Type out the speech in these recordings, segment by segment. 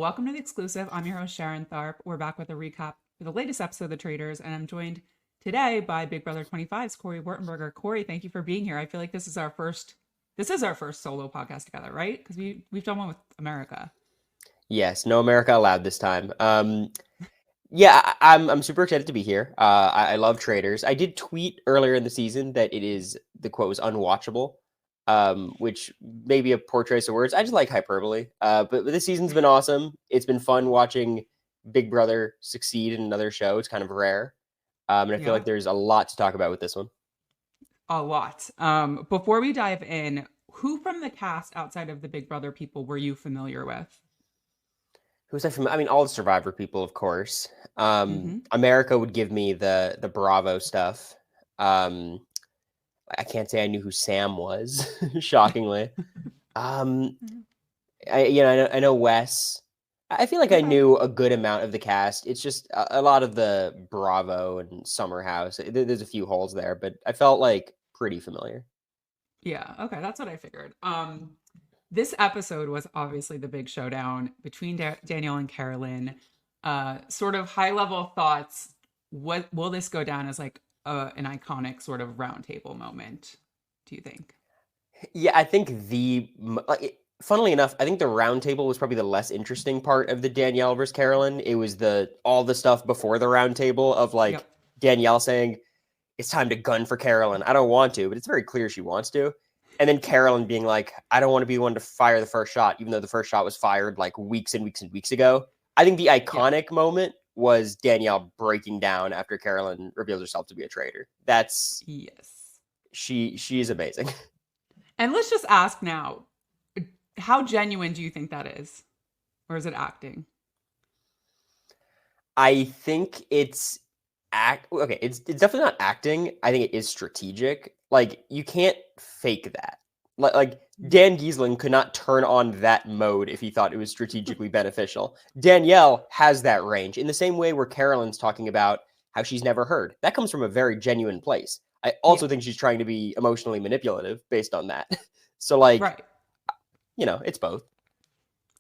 welcome to the exclusive. I'm your host, Sharon Tharp. We're back with a recap for the latest episode of The Traitors, and I'm joined today by Big Brother 25's Cory Wurtenberger. Cory, thank you for being here. I feel like this is our first solo podcast together, right? Because we've done one with America. Yes, no America allowed this time. I'm super excited to be here. I love Traitors. I did tweet earlier in the season that the quote was unwatchable, which may be a poor choice of words. I just like hyperbole. But this season's been awesome. It's been fun watching Big Brother succeed in another show. It's kind of rare. And I feel like there's a lot to talk about with this one. A lot. Before we dive in, who from the cast outside of the Big Brother people were you familiar with? Who's that from? I mean, all the Survivor people, of course. Mm-hmm. America would give me the Bravo stuff. I can't say I knew who Sam was, shockingly. I know Wes. I feel like I knew a good amount of the cast. It's just a lot of the Bravo and Summer House. There's a few holes there, but I felt like pretty familiar. Yeah, okay, that's what I figured. This episode was obviously the big showdown between Danielle and Carolyn. Sort of high level thoughts. What will this go down as like an iconic sort of roundtable moment? Do you think? Yeah, I think funnily enough, I think the roundtable was probably the less interesting part of the Danielle versus Carolyn. It was all the stuff before the roundtable of Danielle saying it's time to gun for Carolyn. I don't want to, but it's very clear she wants to. And then Carolyn being like, I don't want to be the one to fire the first shot, even though the first shot was fired like weeks and weeks and weeks ago. I think the iconic moment was Danielle breaking down after Carolyn reveals herself to be a traitor. She is amazing. And let's just ask now, how genuine do you think that is? Or is it acting? I think it's it's definitely not acting. I think it is strategic. Like, you can't fake that. Like Dan Giesling could not turn on that mode if he thought it was strategically beneficial. Danielle has that range in the same way where Carolyn's talking about how she's never heard. That comes from a very genuine place. I also think she's trying to be emotionally manipulative based on that. So it's both.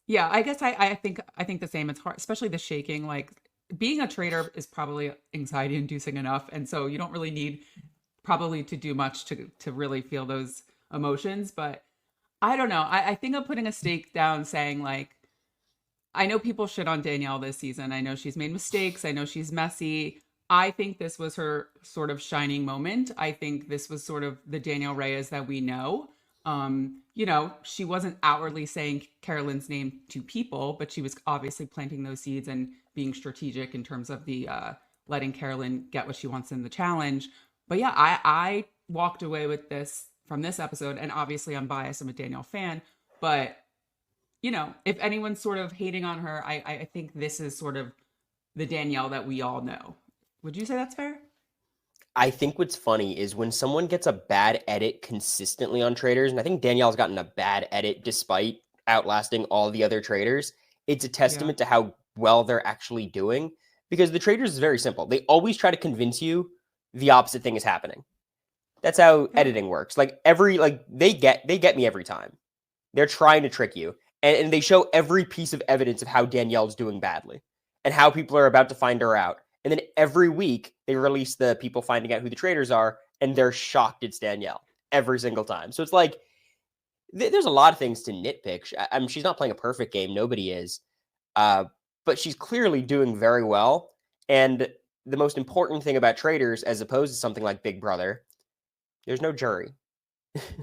Yeah, I guess I think the same. It's hard, especially the shaking. Like, being a traitor is probably anxiety inducing enough, and so you don't really need probably to do much to really feel those emotions. But I don't know. I think I'm putting a stake down saying, like, I know people shit on Danielle this season. I know she's made mistakes. I know she's messy. I think this was her sort of shining moment. I think this was sort of the Danielle Reyes that we know. She wasn't outwardly saying Carolyn's name to people, but she was obviously planting those seeds and being strategic in terms of the letting Carolyn get what she wants in the challenge. But yeah, I walked away with this from this episode, and obviously I'm biased. I'm a Danielle fan, but if anyone's sort of hating on her, I think this is sort of the Danielle that we all know. Would you say that's fair? I think what's funny is when someone gets a bad edit consistently on Traitors, and I think Danielle's gotten a bad edit despite outlasting all the other Traitors, it's a testament to how well they're actually doing. Because the Traitors is very simple. They always try to convince you the opposite thing is happening. That's how editing works. Like they get me every time. They're trying to trick you. And they show every piece of evidence of how Danielle's doing badly and how people are about to find her out. And then every week they release the people finding out who the traitors are, and they're shocked it's Danielle every single time. So it's like, there's a lot of things to nitpick. I mean, she's not playing a perfect game. Nobody is. But she's clearly doing very well. And the most important thing about Traitors, as opposed to something like Big Brother, there's no jury.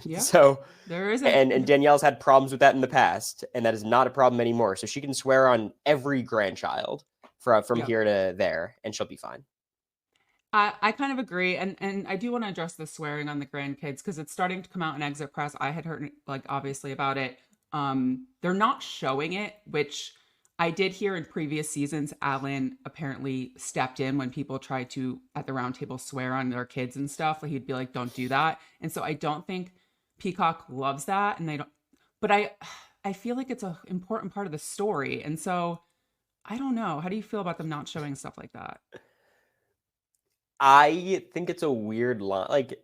Yeah. So there isn't. And Danielle's had problems with that in the past, and that is not a problem anymore. So she can swear on every grandchild from here to there, and she'll be fine. I kind of agree, and I do want to address the swearing on the grandkids because it's starting to come out in exit press. I had heard obviously about it. They're not showing it, which I did hear in previous seasons. Alan apparently stepped in when people tried to at the round table swear on their kids and stuff. Like, he'd be like, "Don't do that." And so I don't think Peacock loves that, and they don't. But I feel like it's an important part of the story, and so I don't know. How do you feel about them not showing stuff like that? I think it's a weird line. Like,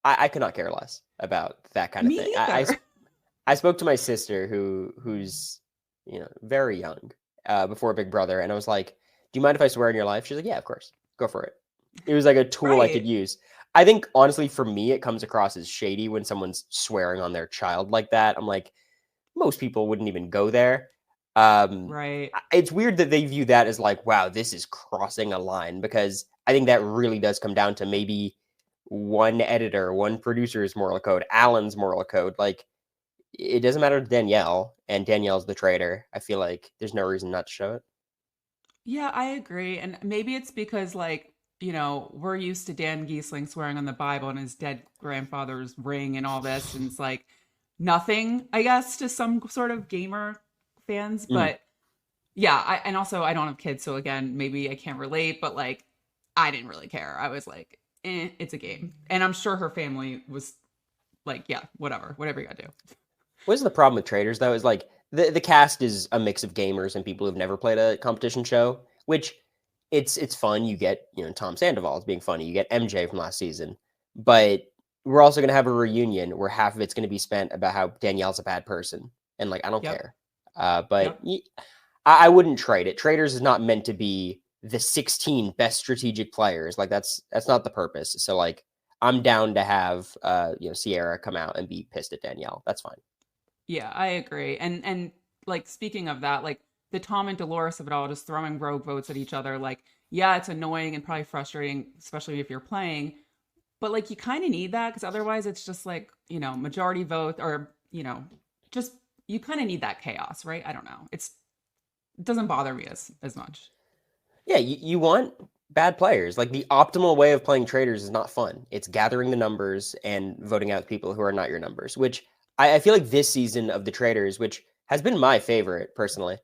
I could not care less about that kind of thing. Either. I spoke to my sister who's very young, before Big Brother. And I was like, do you mind if I swear in your life? She's like, yeah, of course. Go for it. It was like a tool I could Right. use. I think, honestly, for me, it comes across as shady when someone's swearing on their child like that. I'm like, most people wouldn't even go there. Right. It's weird that they view that as like, wow, this is crossing a line, because I think that really does come down to maybe one editor, one producer's moral code, Alan's moral code. Like, it doesn't matter to Danielle, and Danielle's the traitor. I feel like there's no reason not to show it. Yeah, I agree. And maybe it's because, like, we're used to Dan Giesling swearing on the Bible and his dead grandfather's ring and all this. And it's like nothing, I guess, to some sort of gamer fans. Mhm. But yeah, and also I don't have kids. So again, maybe I can't relate, but like, I didn't really care. I was like, it's a game. And I'm sure her family was like, yeah, whatever you gotta do. What's the problem with Traitors, though, is like the cast is a mix of gamers and people who've never played a competition show, which it's fun. You get, Tom Sandoval as being funny. You get MJ from last season, but we're also going to have a reunion where half of it's going to be spent about how Danielle's a bad person, and like I don't Yep. care. But Yep. I wouldn't trade it. Traitors is not meant to be the 16 best strategic players. Like that's not the purpose. So like I'm down to have Sierra come out and be pissed at Danielle. That's fine. Yeah, I agree. And like speaking of that, like the Tom and Dolores of it all, just throwing rogue votes at each other, like, yeah, it's annoying and probably frustrating, especially if you're playing. But like you kind of need that because otherwise it's just like, majority vote or, just you kind of need that chaos, right? I don't know. It doesn't bother me as much. Yeah, you want bad players. Like the optimal way of playing Traitors is not fun. It's gathering the numbers and voting out people who are not your numbers, which I feel like this season of the Traitors, which has been my favorite personally,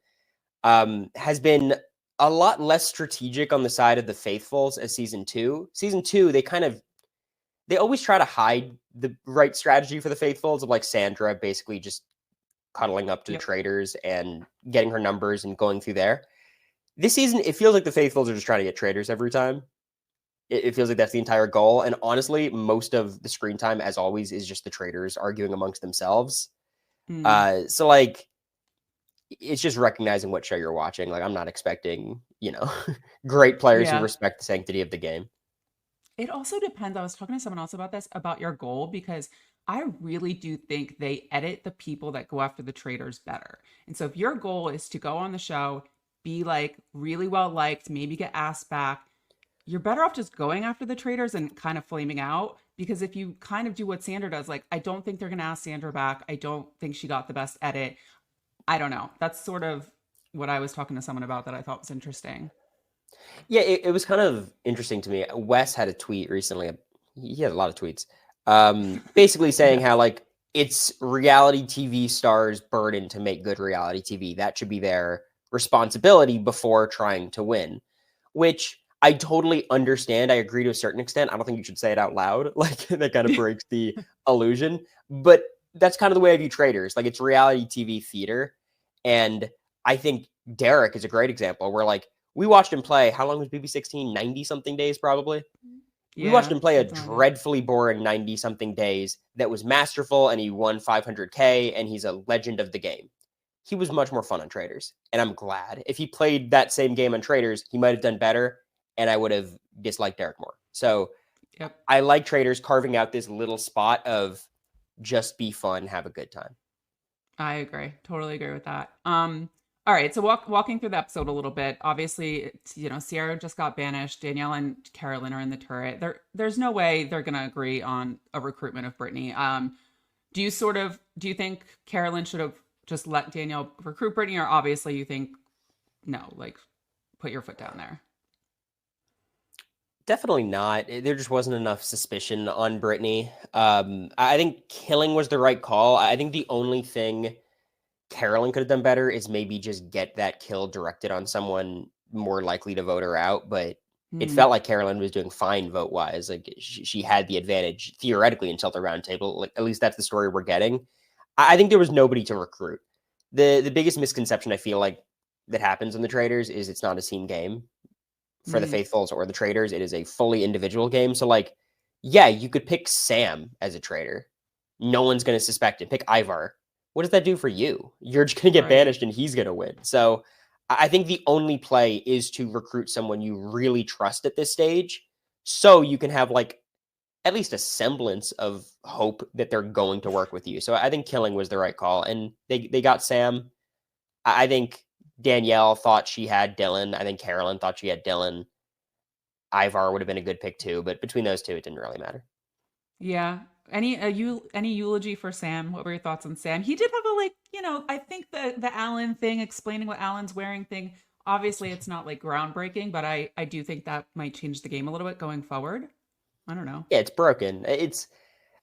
has been a lot less strategic on the side of the faithfuls as season two. Season two, they always try to hide the right strategy for the faithfuls, of like Sandra basically just cuddling up to the Yep. Traitors and getting her numbers and going through there. This season, it feels like the faithfuls are just trying to get Traitors every time. It feels like that's the entire goal. And honestly, most of the screen time, as always, is just the Traitors arguing amongst themselves. Mm, So like, it's just recognizing what show you're watching. Like, I'm not expecting, great players who yeah. respect the sanctity of the game. It also depends. I was talking to someone else about this, about your goal, because I really do think they edit the people that go after the traitors better. And so if your goal is to go on the show, be like really well liked, maybe get asked back, you're better off just going after the traitors and kind of flaming out. Because if you kind of do what Sandra does, like, I don't think they're going to ask Sandra back. I don't think she got the best edit. I don't know. That's sort of what I was talking to someone about that I thought was interesting. Yeah, it was kind of interesting to me. Wes had a tweet recently. He had a lot of tweets, basically saying Yes. how like it's reality TV stars' burden to make good reality TV. That should be their responsibility before trying to win, which I totally understand. I agree to a certain extent. I don't think you should say it out loud. Like that kind of breaks the illusion. But that's kind of the way I view Traitors. Like it's reality TV theater, and I think Derek is a great example where like we watched him play. How long was BB16? 90 something days, probably. We watched Yeah, him play a something like that. dreadfully boring 90 something days that was masterful, and he won 500K, and he's a legend of the game. He was much more fun on Traitors, and I'm glad. If he played that same game on Traitors, he might have done better, and I would have disliked Derek more. So Yep. I like Traitors carving out this little spot of just be fun, have a good time. I agree. Totally agree with that. All right. So walking through the episode a little bit. Obviously, it's, Sierra just got banished. Danielle and Carolyn are in the turret. There's no way they're gonna agree on a recruitment of Britney. Do you think Carolyn should have just let Danielle recruit Britney, or obviously you think no, like put your foot down there? Definitely not. There just wasn't enough suspicion on Britney. I think killing was the right call. I think the only thing Carolyn could have done better is maybe just get that kill directed on someone more likely to vote her out. But it Hmm. felt like Carolyn was doing fine vote wise. Like she had the advantage theoretically until the round table. Like at least that's the story we're getting. I think there was nobody to recruit. The biggest misconception I feel like that happens in the Traders is it's not a team game for the Hmm. faithfuls or the traders. It is a fully individual game. So like, yeah, you could pick Sam as a trader. No one's going to suspect it. Pick Ivar. what does that do for you? You're just going to get Right. banished and he's going to win. So I think the only play is to recruit someone you really trust at this stage so you can have like at least a semblance of hope that they're going to work with you. So I think killing was the right call. And they got Sam. I think Danielle thought she had Dylan. I think Carolyn thought she had Dylan. Ivar would have been a good pick too, but between those two, it didn't really matter. Yeah. Any eulogy for Sam? What were your thoughts on Sam? He did have a like, I think the Alan thing, explaining what Alan's wearing thing. Obviously, it's not like groundbreaking, but I do think that might change the game a little bit going forward. I don't know. Yeah, it's broken.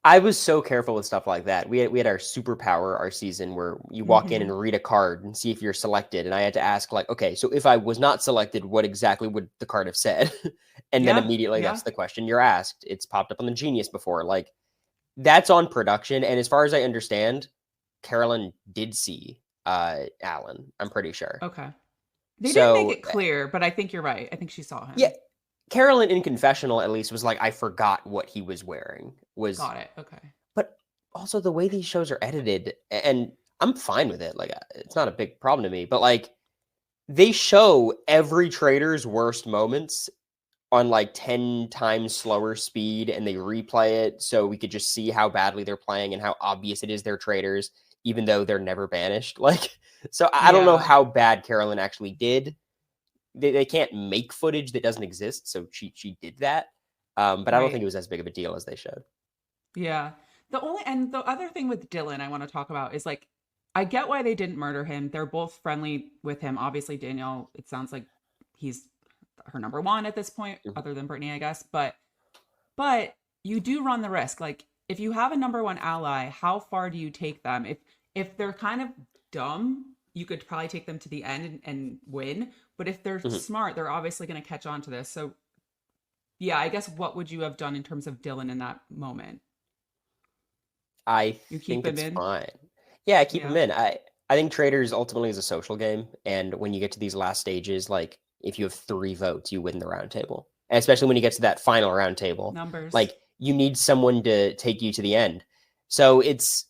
I was so careful with stuff like that. We had our superpower our season where you walk in Hmm. and read a card and see if you're selected. And I had to ask like, okay, so if I was not selected, what exactly would the card have said? And then Yeah, immediately yeah. that's the question you're asked. It's popped up on the Genius before. Like that's on production. And as far as I understand, Carolyn did see Alan, I'm pretty sure. Okay. They didn't make So it clear, but I think you're right. I think she saw yeah, him. Carolyn in confessional at least was like, I forgot what he was wearing. Was Got it. Okay. But also the way these shows are edited, and I'm fine with it. Like it's not a big problem to me. But like they show every trader's worst moments on like 10 times slower speed, and they replay it so we could just see how badly they're playing and how obvious it is they're traitors, even though they're never banished. Like, so I don't know Yeah. how bad Carolyn actually did. They can't make footage that doesn't exist, so she did that. But I don't think Right. it was as big of a deal as they showed. Yeah. The other thing with Dylan I want to talk about is like I get why they didn't murder him. They're both friendly with him. Obviously, Danielle, it sounds like he's her number one at this point, Mhm. other than Brittany, I guess. But you do run the risk. Like if you have a number one ally, how far do you take them? If they're kind of dumb, you could probably take them to the end and win. But if they're Mhm. smart, they're obviously going to catch on to this. So yeah, I guess what would you have done in terms of Dylan in that moment? I You keep think him it's in? fine. Yeah, I keep them Yeah. in. I think Traitors ultimately is a social game, and when you get to these last stages, like if you have 3 votes, you win the round table. And especially when you get to that final round table, Numbers. like you need someone to take you to the end. So there's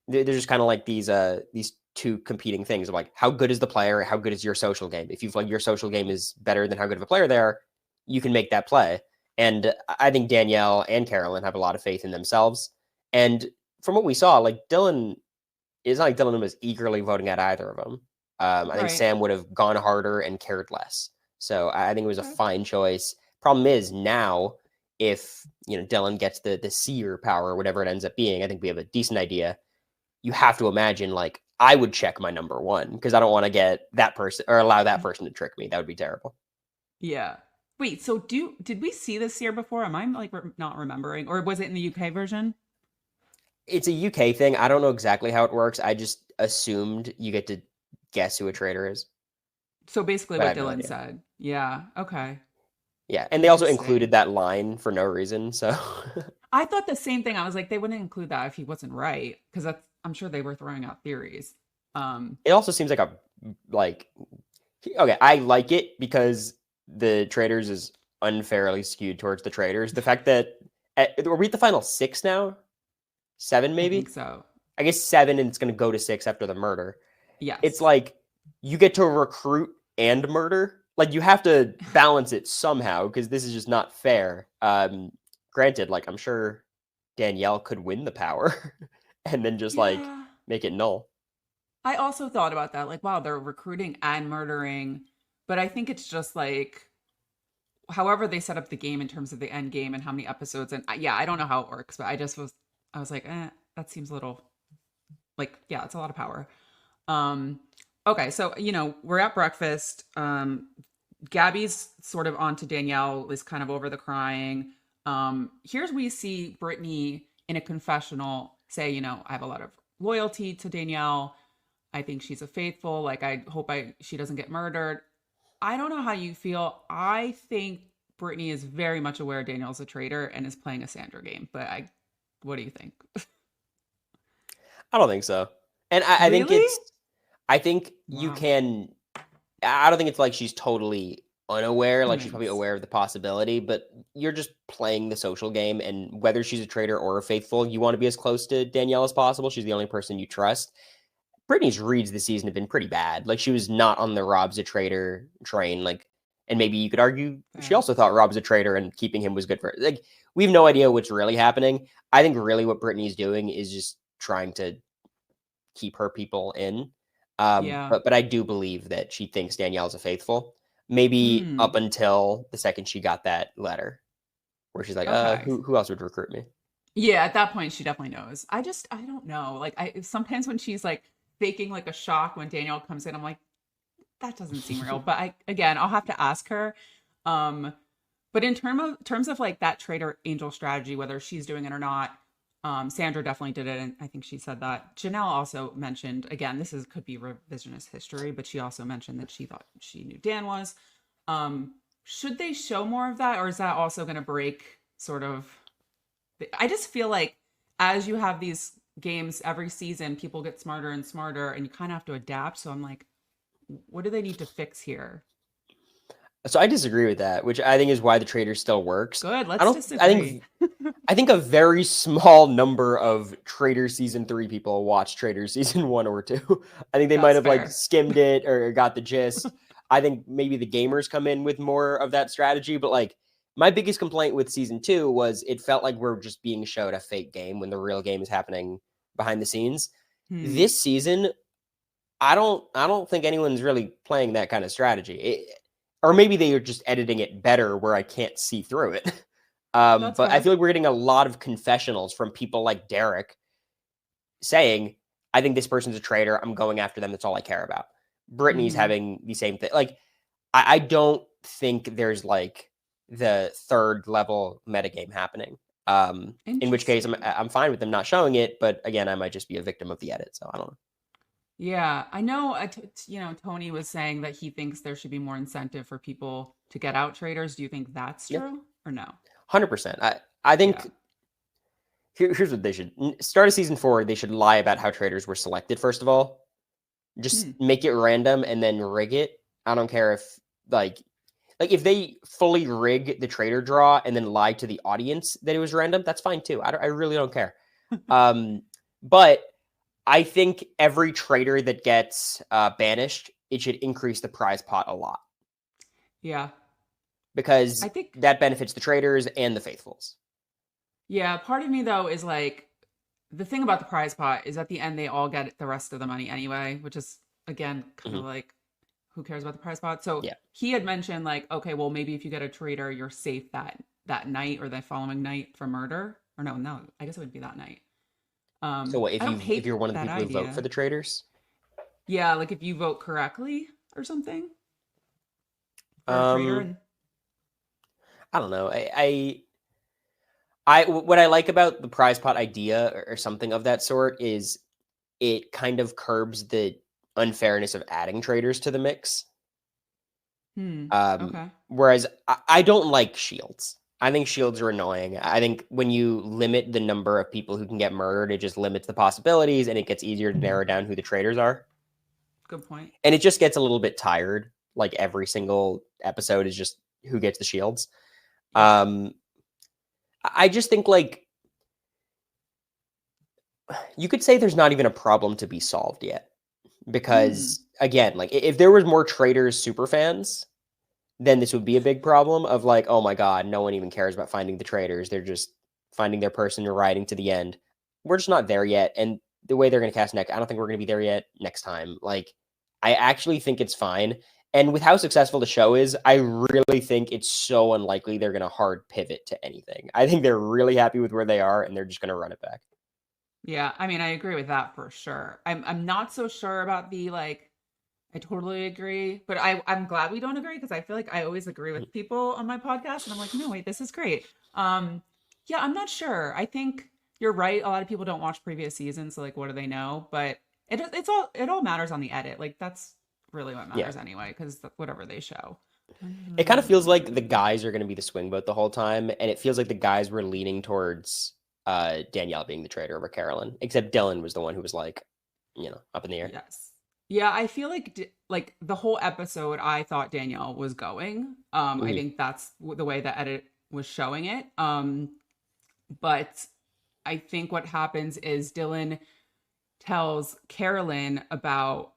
just kind of like these two competing things of like how good is the player, how good is your social game. If you feel like your social game is better than how good of a player they are, you can make that play. And I think Danielle and Carolyn have a lot of faith in themselves. And from what we saw, like Dylan, it's not like Dylan was eagerly voting at either of them. I think Right. Sam would have gone harder and cared less. So I think it was a Okay. fine choice. Problem is now, if Dylan gets the seer power, whatever it ends up being, I think we have a decent idea. You have to imagine like I would check my number one because I don't want to get that person or allow that person to trick me. That would be terrible. Yeah. Wait, so did we see this year before? Am I like not remembering? Or was it in the UK version? It's a UK thing. I don't know exactly how it works. I just assumed you get to guess who a traitor is, So basically but I what have no Dylan idea. said. Yeah. Okay. Yeah, and they also included Interesting. that line for no reason. So I thought the same thing. I was like, they wouldn't include that if he wasn't right, because that's I'm sure they were throwing out theories. Um, it also seems like a like okay. I like it because the traitors is unfairly skewed towards the traitors. The fact that are we at the final 6 now? 7 I think maybe. so. I guess 7, and it's going to go to 6 after the murder. It's Yes. like you get to recruit and murder. Like you have to balance it somehow because this is just not fair. Granted, like I'm sure Danielle could win the power and then just like Yeah. make it null. I also thought about that. Like, wow, they're recruiting and murdering. But I think it's just like however they set up the game in terms of the end game and how many episodes. And yeah, I don't know how it works, but I was like, that seems a little like, yeah, it's a lot of power. Um, okay, so we're at breakfast. Gabby's sort of on to Danielle, is kind of over the crying. Here's we see Brittany in a confessional say, I have a lot of loyalty to Danielle. I think she's a faithful. Like I hope she doesn't get murdered. I don't know how you feel. I think Brittany is very much aware Danielle's a traitor and is playing a Sandra game. But what do you think? I don't think so. And I think Really? I think you Wow. can, I don't think it's like she's totally unaware. Like she's probably Convinced. aware of the possibility, but you're just playing the social game. And whether she's a traitor or a faithful, you want to be as close to Danielle as possible. She's the only person you trust. Brittany's reads this season have been pretty bad. Like, she was not on the Rob's a traitor train. Like, and maybe you could argue she Fair. also thought Rob's a traitor and keeping him was good for her. Like, we have no idea what's really happening. I think really what Brittany's doing is just trying to keep her people in. Yeah. But I do believe that she thinks Danielle's a faithful. Maybe Hmm. up until the second she got that letter, where she's like, Okay. who else would recruit me? Yeah, at that point she definitely knows. I don't know. Like I sometimes when she's like faking like a shock when Danielle comes in, I'm like, that doesn't seem real. But I again, I'll have to ask her. Um, but in terms of like that traitor angel strategy, whether she's doing it or not, Sandra definitely did it, and I think she said that. Janelle also mentioned again, this is could be revisionist history, but she also mentioned that she thought she knew Dan was. Should they show more of that, or is that also going to break sort of? I just feel like as you have these games every season, people get smarter and smarter, and you kind of have to adapt. So I'm like, what do they need to fix here? So I disagree with that, which I think is why the traitor still works. Good, I let's don't. I disagree. think. I think a very small number of Traitor season 3 people watch Traitor season 1 or 2. I think they might That's have like fair. skimmed it or got the gist. I think maybe the gamers come in with more of that strategy, but like my biggest complaint with season 2 was it felt like we're just being showed a fake game when the real game is happening behind the scenes. Hmm. This season, I don't think anyone's really playing that kind of strategy. Or maybe they are just editing it better where I can't see through it. That's But I fair. feel like we're getting a lot of confessionals from people like Derek saying, I think this person's a traitor. I'm going after them. That's all I care about. Brittany's Hmm. having the same thing. Like, I don't think there's like the third level metagame happening. In which case Interesting. I'm fine with them not showing it, but again, I might just be a victim of the edit. So I don't know. Yeah, I know. Tony was saying that he thinks there should be more incentive for people to get out traders. Do you think that's Yeah, true or no? 100%. I Yeah. think here's what they should start of season 4. They should lie about how traders were selected. First of all, just Hmm. make it random and then rig it. I don't care if like if they fully rig the trader draw and then lie to the audience that it was random, that's fine too. I really don't care. But I think every trader that gets banished, it should increase the prize pot a lot Yeah. because I think, that benefits the traders and the faithfuls. yeah, part of me though is like the thing about the prize pot is at the end they all get the rest of the money anyway, which is again kind of Hmm. like who cares about the prize pot? So Yeah. he had mentioned like, okay, well maybe if you get a traitor, you're safe that night or the following night for murder. Or no, I guess it would be that night. So what I don't if you're hate one of the that people who vote for idea. the traders? Yeah, like if you vote correctly or something for a traitor Um, and I don't know. What I like about the prize pot idea or something of that sort is it kind of curbs the unfairness of adding traders to the mix. hmm. Okay. Whereas I don't like shields. I think shields are annoying. I think when you limit the number of people who can get murdered, it just limits the possibilities and it gets easier to narrow down who the traders are. Good point. And it just gets a little bit tired. Like every single episode is just who gets the shields. Yeah. Um, I just think like you could say there's not even a problem to be solved yet. Hmm. Because again, like if there was more traders super fans, then this would be a big problem of like, oh my God, no one even cares about finding the traders. They're just finding their person and riding to the end. We're just not there yet. And the way they're going to cast next, I don't think we're going to be there yet next time. Like, I actually think it's fine. And with how successful the show is, I really think it's so unlikely they're going to hard pivot to anything. I think they're really happy with where they are and they're just going to run it back. Yeah, I mean, I agree with that for sure. I'm not so sure about the like I totally agree, but I'm glad we don't agree because I feel like I always agree with people on my podcast and I'm like, "No, wait, this is great." Yeah, I'm not sure. I think you're right. A lot of people don't watch previous seasons, so like what do they know? But it all matters on the edit. Like that's really what Yeah. matters anyway because whatever they show. It kind of feels like the guys are going to be the swing vote the whole time, and it feels like the guys were leaning towards Danielle being the traitor over Carolyn, except Dylan was the one who was like, up in the air. Yes. Yeah, I feel like like the whole episode I thought Danielle was going. I Mhm. think that's the way the edit was showing it. But I think what happens is Dylan tells Carolyn about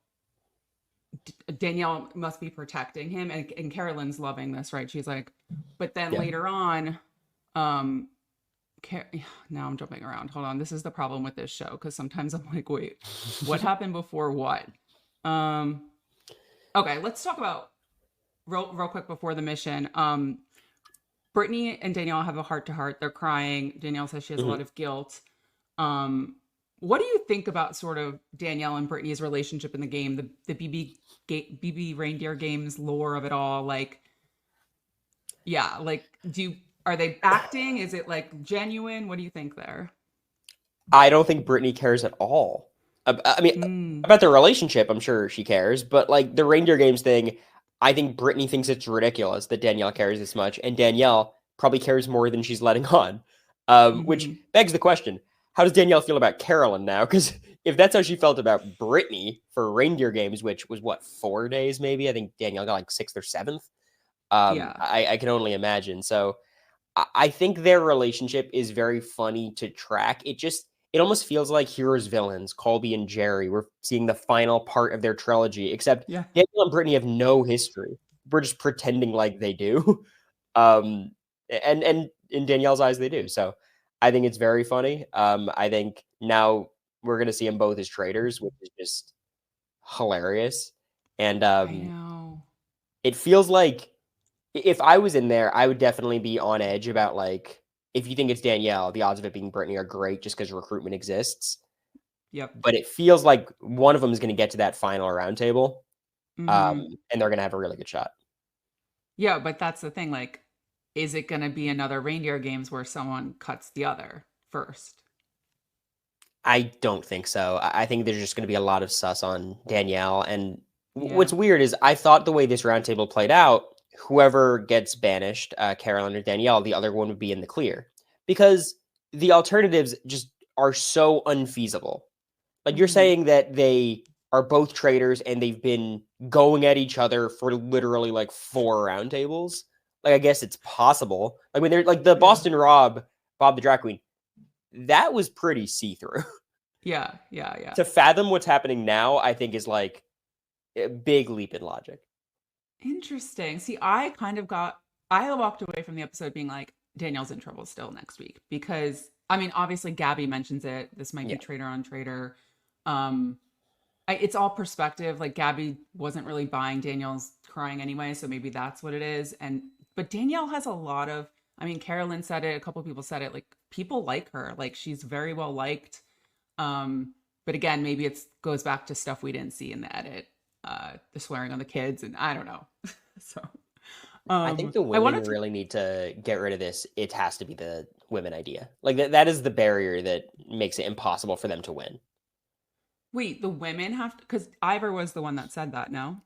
Danielle must be protecting him, and Carolyn's loving this, right? She's like, but then Yeah. later on, um, now I'm jumping around. Hold on, this is the problem with this show because sometimes I'm like, wait, what happened before what? Um, okay, let's talk about real quick before the mission. Brittany and Danielle have a heart to heart. They're crying. Danielle says she has a Mhm. lot of guilt. Um, what do you think about sort of Danielle and Brittany's relationship in the game, the BB reindeer games lore of it all? Like, yeah, like are they acting? Is it like genuine? What do you think there? I don't think Britney cares at all. I mean, Mm, about their relationship, I'm sure she cares, but like the reindeer games thing, I think Britney thinks it's ridiculous that Danielle cares this much, and Danielle probably cares more than she's letting on. Which hmm. begs the question: how does Danielle feel about Carolyn now? Because if that's how she felt about Britney for reindeer games, which was what, 4 days maybe? I think Danielle got like sixth or seventh. Yeah, I can only imagine. So I think their relationship is very funny to track. It almost feels like heroes villains, Colby and Jerry. We're seeing the final part of their trilogy, except yeah, Daniel and Brittany have no history. We're just pretending like they do. Um, and in Danielle's eyes, they do. So I think it's very funny. I think now we're gonna see them both as traitors, which is just hilarious. And I know. it feels like if I was in there, I would definitely be on edge about like if you think it's Danielle, the odds of it being Brittany are great just because recruitment exists. Yep. But it feels like one of them is going to get to that final roundtable, Hmm. and they're going to have a really good shot. Yeah, but that's the thing. Like, is it going to be another reindeer games where someone cuts the other first? I don't think so. I think there's just going to be a lot of sus on Danielle. And what's Yeah. weird is I thought the way this roundtable played out, whoever gets banished, Carolyn or Danielle, the other one would be in the clear because the alternatives just are so unfeasible. Like you're Hmm. saying that they are both traitors and they've been going at each other for literally like four roundtables. Like I guess it's possible. Like when they're like the Yeah. Boston Rob, Bob the Drag Queen, that was pretty see-through. Yeah. Yeah. Yeah. To fathom what's happening now, I think is like a big leap in logic. Interesting. See, I walked away from the episode being like, Danielle's in trouble still next week because, I mean, obviously Gabby mentions it. This might be Yeah. traitor on traitor. Um, it's all perspective. Like Gabby wasn't really buying Danielle's crying anyway, so maybe that's what it is. But Danielle has a lot of, I mean, Carolyn said it, a couple people said it, like people like her. Like she's very well liked. But again, maybe it goes back to stuff we didn't see in the edit, the swearing on the kids, and I don't know. So, I think the I women wanted to. really need to get rid of this. It has to be the women idea. Like that is the barrier that makes it impossible for them to win. Wait, the women have to, because Ivor was the one that said that. No.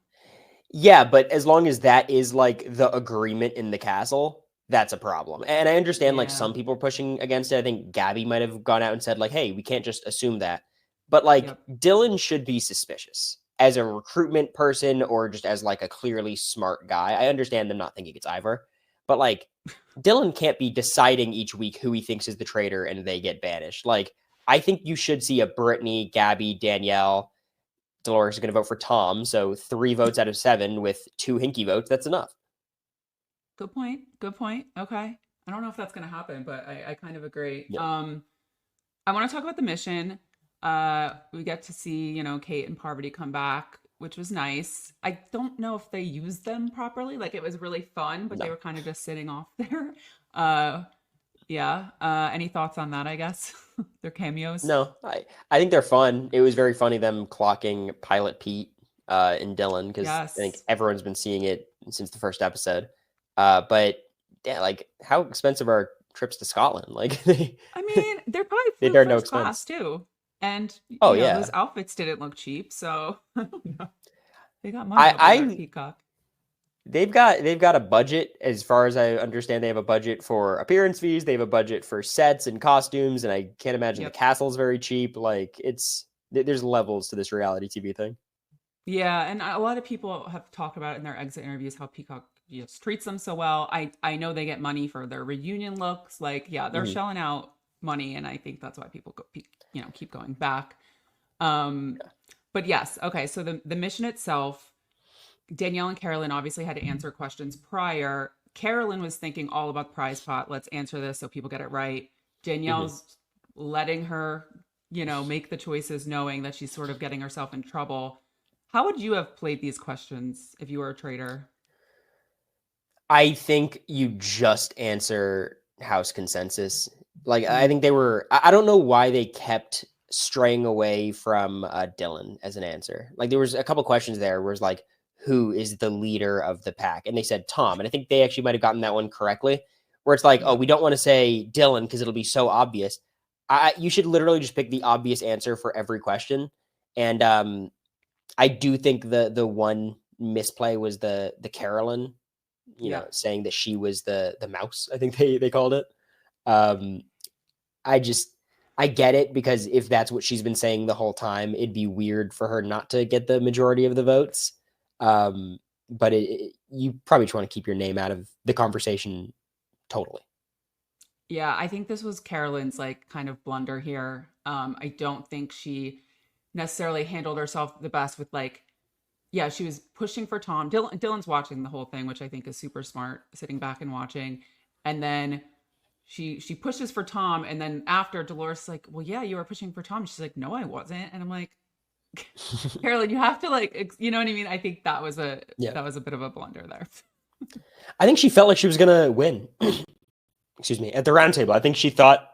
Yeah, but as long as that is like the agreement in the castle, that's a problem. And I understand like Yeah. some people are pushing against it. I think Gabby might have gone out and said like, "Hey, we can't just assume that." But like Yep. Dylan should be suspicious as a recruitment person or just as like a clearly smart guy. I understand them not thinking it's Ivor, but like Dylan can't be deciding each week who he thinks is the traitor and they get banished. Like I think you should see a Brittany, Gabby, Danielle, Dolores is going to vote for Tom. So 3 votes out of 7 with 2 Hinky votes. That's enough. Good point. Good point. Okay. I don't know if that's going to happen, but I kind of agree. Yeah. I want to talk about the mission. We get to see, Kate and Parvati come back, which was nice. I don't know if they used them properly. Like it was really fun, but they No. were kind of just sitting off there. Yeah. Any thoughts on that, I guess? Their cameos? No. I think they're fun. It was very funny them clocking Pilot Pete and Dylan because I think Yes. everyone's been seeing it since the first episode. But yeah, like how expensive are trips to Scotland? Like I mean, they're probably they flew are no first expense. class too. And, Oh those yeah. outfits didn't look cheap. So I don't know. They got money I over there at I Peacock. they've got a budget. As far as I understand, they have a budget for appearance fees. They have a budget for sets and costumes, and I can't imagine the Yep. castle's very cheap. Like there's levels to this reality TV thing. Yeah, and a lot of people have talked about it in their exit interviews how Peacock just treats them so well. I know they get money for their reunion looks. Like, yeah, they're Mhm. shelling out money, and I think that's why people keep going back. Um, but yes, okay. So the mission itself, Danielle and Carolyn obviously had to answer questions prior. Carolyn was thinking all about the prize pot. Let's answer this so people get it right. Mhm. Danielle's letting her, make the choices, knowing that she's sort of getting herself in trouble. How would you have played these questions if you were a traitor? I think you just answer house consensus. Like, I Mm, think they were, I don't know why they kept straying away from Dylan as an answer. Like, there was a couple questions there where it's like, who is the leader of the pack? And they said Tom. And I think they actually might have gotten that one correctly, where it's like, oh, yeah. we don't want to say Dylan because it'll be so obvious. You should literally just pick the obvious answer for every question. And I do think the one misplay was the Carolyn, Yeah. saying that she was the mouse. I think they called it. Um, I just I get it because if that's what she's been saying the whole time, it'd be weird for her not to get the majority of the votes. But you probably just want to keep your name out of the conversation totally. Yeah, I think this was Carolyn's like kind of blunder here. I don't think she necessarily handled herself the best with like, yeah, she was pushing for Tom. Dylan's watching the whole thing, which I think is super smart, sitting back and watching. And then she pushes for Tom, and then after Dolores is like, well, yeah, you were pushing for Tom. She's like, no, I wasn't. And I'm like, Carolyn, you have to like, you know what I mean? I think Yeah, that was a bit of a blunder there. I think she felt like she was gonna win. Excuse me, at the round table. I think she thought,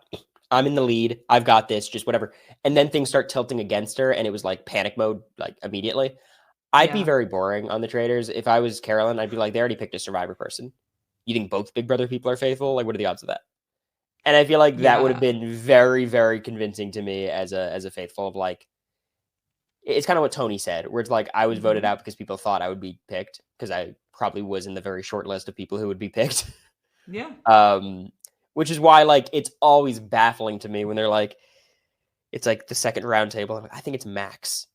I'm in the lead. I've got this, just whatever. And then things start tilting against her, and it was like panic mode, like immediately. I'd be Yeah. very boring on the Traitors. If I was Carolyn, I'd be like, they already picked a survivor person. You think both Big Brother people are faithful? Like, what are the odds of that? And I feel like that would have Yeah. been very, very convincing to me as a faithful of like, it's kind of what Tony said, where it's like I was voted Hmm. out because people thought I would be picked because I probably was in the very short list of people who would be picked. Yeah. um, which is why like it's always baffling to me when they're like, it's like the second round table. I'm like, I think it's Max.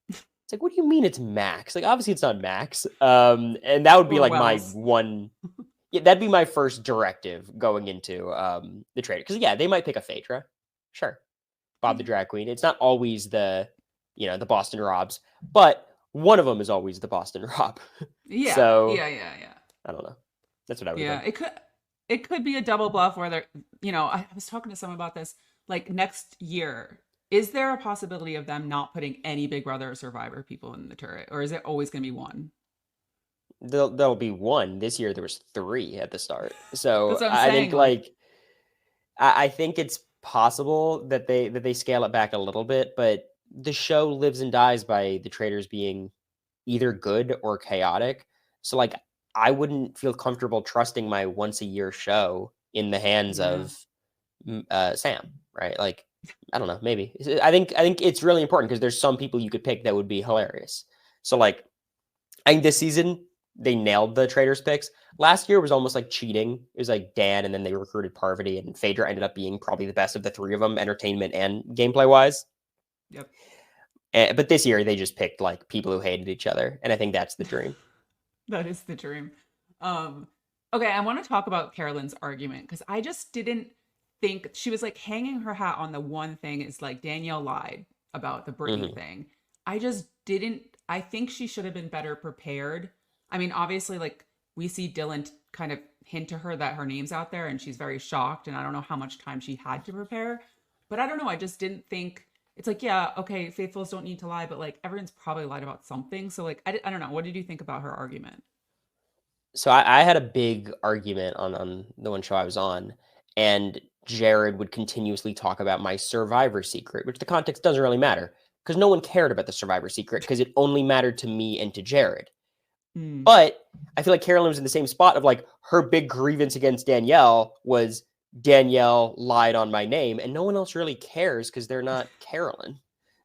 It's like, what do you mean it's Max? Like, obviously it's not Max. And that would be Or like my Wells. one. Yeah, that'd be my first directive going into the trade. Because yeah, they might pick a Phaedra, sure, Bob the Drag Queen. It's not always the Boston Robs, but one of them is always the Boston Rob. Yeah. So Yeah. Yeah. Yeah. I don't know. That's what I would have Yeah, done. it could be a double bluff where they're, I was talking to someone about this. Like next year, is there a possibility of them not putting any Big Brother or Survivor people in the turret, or is it always going to be one? There'll be one this year. There was three at the start, so That's what I'm I think saying. Like, like I think it's possible that they scale it back a little bit, but the show lives and dies by the Traitors being either good or chaotic. So like I wouldn't feel comfortable trusting my once a year show in the hands yeah, of Sam, right? Like I don't know, maybe. I think it's really important because there's some people you could pick that would be hilarious. So like I think this season they nailed the Traitors picks. Last year was almost like cheating. It was like Dan, and then they recruited Parvati, and Phaedra ended up being probably the best of the three of them, entertainment and gameplay wise. yep, But this year they just picked like people who hated each other, and I think that's the dream. that is the dream. Um, okay, I want to talk about Carolyn's argument because I just didn't think she was like hanging her hat on the one thing is like Danielle lied about the Britney Hmm. thing. I just didn't. I think she should have been better prepared. I mean, obviously, like we see Dylan kind of hint to her that her name's out there and she's very shocked. And I don't know how much time she had to prepare, but I don't know. I just didn't think it's like, yeah, okay, faithfuls don't need to lie, but like everyone's probably lied about something. So, like, I don't know. What did you think about her argument? So I had a big argument on the one show I was on, and Jared would continuously talk about my survivor secret, which the context doesn't really matter because no one cared about the survivor secret because it only mattered to me and to Jared. Hmm. But I feel like Carolyn was in the same spot of like her big grievance against Danielle was Danielle lied on my name, and no one else really cares because they're not Carolyn.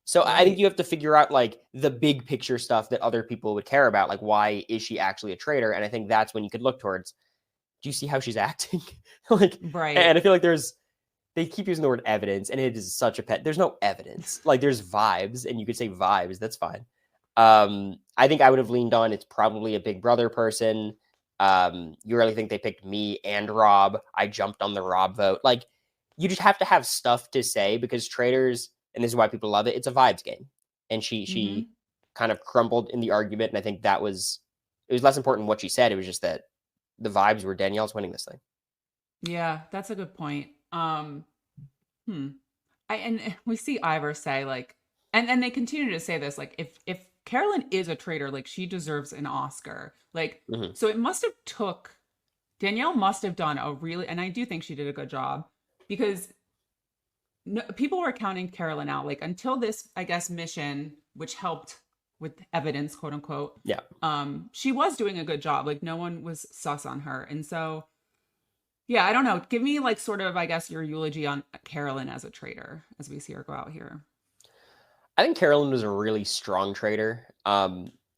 So I think Right. you have to figure out like the big picture stuff that other people would care about, like why is she actually a traitor? And I think that's when you could look towards. Do you see how she's acting? Like, Right. and I feel like they keep using the word evidence, and it is such a pet. There's no evidence. Like there's vibes, and you could say vibes. That's fine. I think I would have leaned on it's probably a Big Brother person. You really think they picked me and Rob? I jumped on the Rob vote. Like, you just have to have stuff to say because Traitors, and this is why people love it. It's a vibes game, and Mm-hmm. she kind of crumbled in the argument, and I think it was less important what she said. It was just that the vibes were Danielle's winning this thing. Yeah, that's a good point. Hmm. And we see Ivor say like, and they continue to say this like, if Carolyn is a traitor, like she deserves an Oscar. Like, Hmm. so it must have took Danielle must have done a really, and I do think she did a good job because no, people were counting Carolyn out. Like until this, I guess, mission, which helped with evidence, quote unquote, Yeah. she was doing a good job. Like no one was sus on her, and so yeah, I don't know. Give me like sort of, I guess, your eulogy on Carolyn as a traitor as we see her go out here. I think Carolyn was a really strong traitor.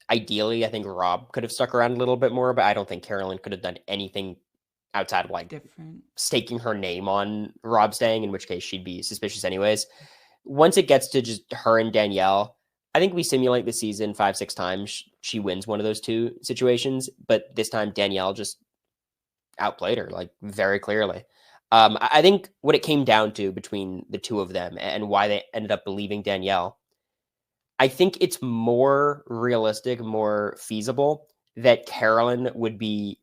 Ideally, I think Rob could have stuck around a little bit more, but I don't think Carolyn could have done anything outside of like Different. staking her name on Rob staying, in which case she'd be suspicious anyways. Once it gets to just her and Danielle, I think we simulate the season 5-6 times. She wins one of those two situations, but this time Danielle just outplayed her like very clearly. I think what it came down to between the two of them and why they ended up believing Danielle, I think it's more realistic, more feasible that Carolyn would be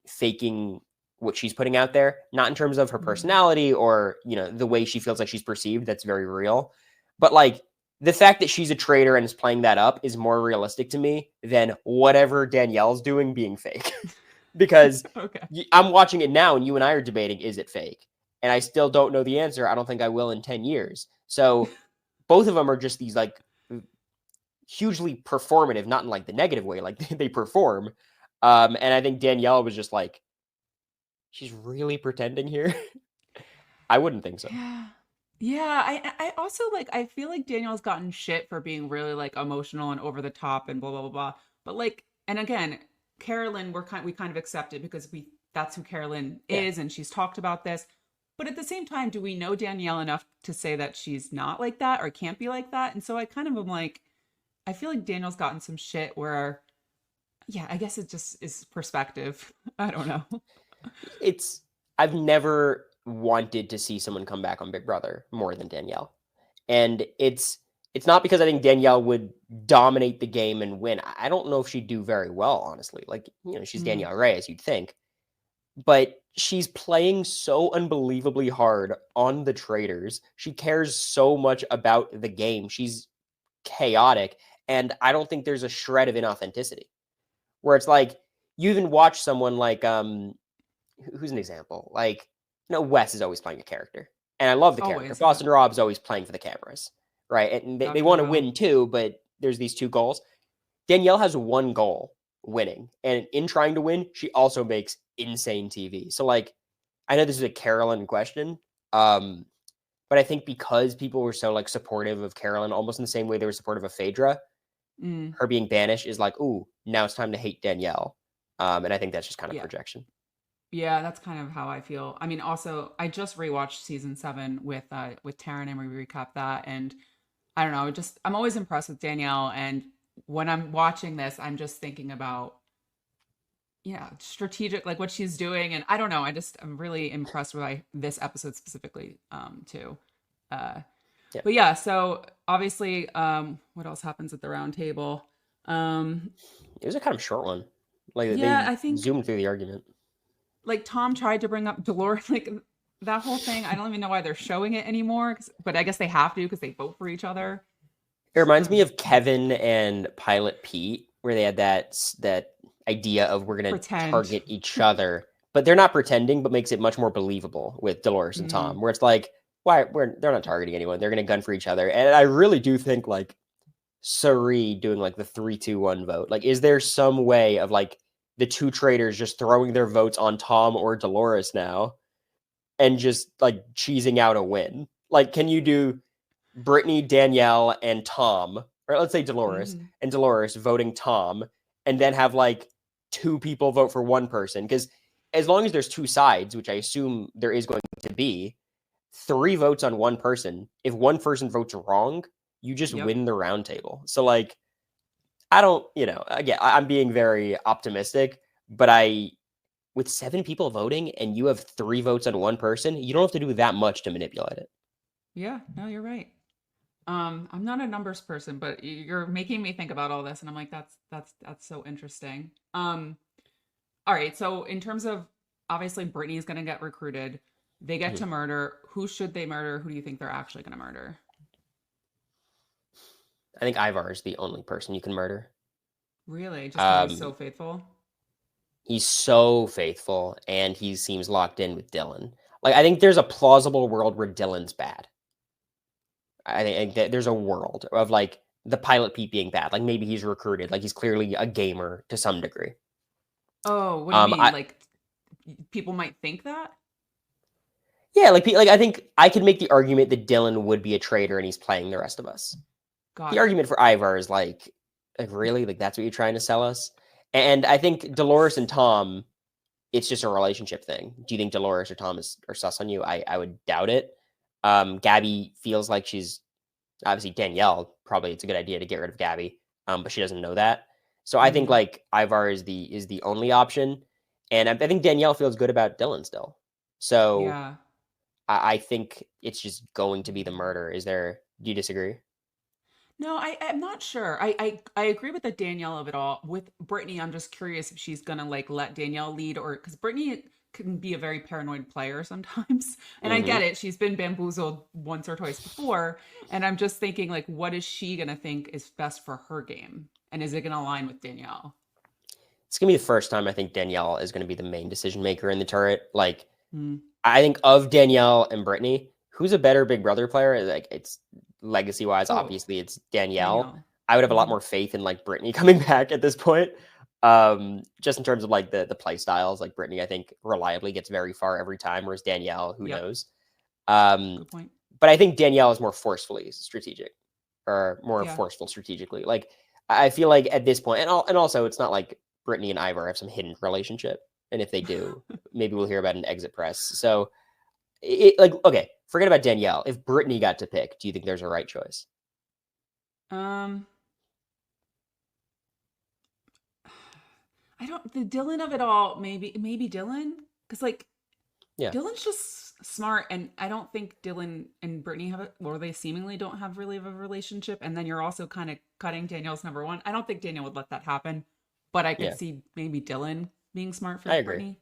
faking what she's putting out there, not in terms of her Mhm. personality or, the way she feels like she's perceived. That's very real. But like the fact that she's a traitor and is playing that up is more realistic to me than whatever Danielle's doing being fake. Because Okay. I'm watching it now and you and I are debating, is it fake? And I still don't know the answer. I don't think I will in 10 years. So both of them are just these like hugely performative, not in like the negative way, like they perform. And I think Danielle was just like, she's really pretending here. I wouldn't think so. Yeah. Yeah, I also like I feel like Daniel's gotten shit for being really like emotional and over the top and blah blah blah blah. But like and again, Carolyn we kind of accept it because we that's who Carolyn Yeah. is and she's talked about this. But at the same time, do we know Danielle enough to say that she's not like that or can't be like that? And so I kind of am like I feel like Daniel's gotten some shit where yeah, I guess it just is perspective. I don't know. It's I've never wanted to see someone come back on Big Brother more than Danielle. And it's not because I think Danielle would dominate the game and win. I don't know if she'd do very well, honestly. Like, she's Mm, Danielle Reyes, you'd think. But she's playing so unbelievably hard on the Traitors. She cares so much about the game. She's chaotic. And I don't think there's a shred of inauthenticity. Where it's like, you even watch someone like who's an example? Like, Wes is always playing a character. And I love the character. always, yeah. Boston Rob's always playing for the cameras. Right. And they Dr. want to Will. win too, but there's these two goals. Danielle has one goal, winning. And in trying to win, she also makes insane TV. So like, I know this is a Carolyn question. Um, but I think because people were so like supportive of Carolyn, almost in the same way they were supportive of Phaedra, Mm, her being banished is like, ooh, now it's time to hate Danielle. And I think that's just kind of yeah. projection. Yeah, that's kind of how I feel. I mean, also, I just rewatched season 7 with Taryn and we recapped that and I don't know, just I'm always impressed with Danielle and when I'm watching this, I'm just thinking about yeah, strategic like what she's doing and I don't know, I'm really impressed by this episode specifically too. Uh Yeah. but yeah, so obviously what else happens at the round table? Um It was a kind of short one. Like yeah, they I think zoomed through the argument. like Tom tried to bring up Dolores, like that whole thing. I don't even know why they're showing it anymore, but I guess they have to because they vote for each other. It reminds me Um, of Kevin and Pilot Pete, where they had that idea of we're gonna pretend. target each other, but they're not pretending, but makes it much more believable with Dolores and Mm, Tom, where it's like, why they're not targeting anyone, they're gonna gun for each other. And I really do think like Sari doing like the 3-2-1 vote. Like, is there some way of like the two traitors just throwing their votes on Tom or Dolores now and just like cheesing out a win? Like, can you do Britney, Danielle, and Tom, or let's say Dolores, mhm. and Dolores voting Tom, and then have like two people vote for one person? Because as long as there's two sides, which I assume there is going to be, three votes on one person. If one person votes wrong, you just Yep. win the round table. So like, I don't, again, I'm being very optimistic, but with 7 people voting and you have 3 votes on one person, you don't have to do that much to manipulate it. Yeah. No, you're right. I'm not a numbers person, but you're making me think about all this, and I'm like, that's so interesting. All right, so in terms of obviously Brittany's gonna get recruited, they get Mhm. to murder. Who should they murder? Who do you think they're actually gonna murder? I think Ivar is the only person you can murder. Really? Just because he's Um, so faithful? he's so faithful, and he seems locked in with Dylan. Like, I think there's a plausible world where Dylan's bad. I think that there's a world of like the pilot Pete being bad. Like maybe he's recruited. Like he's clearly a gamer to some degree. Oh, what do you mean? I Like people might think that? Yeah, like I think I could make the argument that Dylan would be a traitor and he's playing the rest of us. The Got it. argument for Ivar is like really, like that's what you're trying to sell us. And I think Dolores and Tom, it's just a relationship thing. Do you think Dolores or Tom are sus on you? I would doubt it. Gabby feels like she's obviously Danielle. Probably it's a good idea to get rid of Gabby, but she doesn't know that. So I think Mm, like Ivar is the only option, and I think Danielle feels good about Dylan still. So yeah. I think it's just going to be the murder. Do you disagree? No, I'm not sure. I agree with the Danielle of it all. With Brittany, I'm just curious if she's gonna like let Danielle lead or because Brittany can be a very paranoid player sometimes. And I Hmm. get it. She's been bamboozled once or twice before. And I'm just thinking like, what is she gonna think is best for her game? And is it gonna align with Danielle? It's gonna be the first time I think Danielle is gonna be the main decision maker in the turret. Like Hmm. I think of Danielle and Brittany, who's a better Big Brother player? Like it's legacy wise, Oh, obviously it's Danielle. Danielle. I would have a lot Hmm. more faith in like Brittany coming back at this point. Just in terms of like the play styles, like Brittany, I think reliably gets very far every time, whereas Danielle, who Yep. knows? Um, Good point. but I think Danielle is more forcefully strategic or more Yeah. forceful strategically. Like I feel like at this point, and also it's not like Brittany and Ivor have some hidden relationship, and if they do, maybe we'll hear about an exit press. So like okay, forget about Danielle. If Brittany got to pick, do you think there's a right choice? Um, I don't the Dylan of it all, maybe Dylan. Because like Yeah, Dylan's just smart, and I don't think Dylan and Brittany have it, or they seemingly don't have really of a relationship. And then you're also kind of cutting Danielle's number one. I don't think Danielle would let that happen, but I could yeah, see maybe Dylan being smart for I agree. Brittany.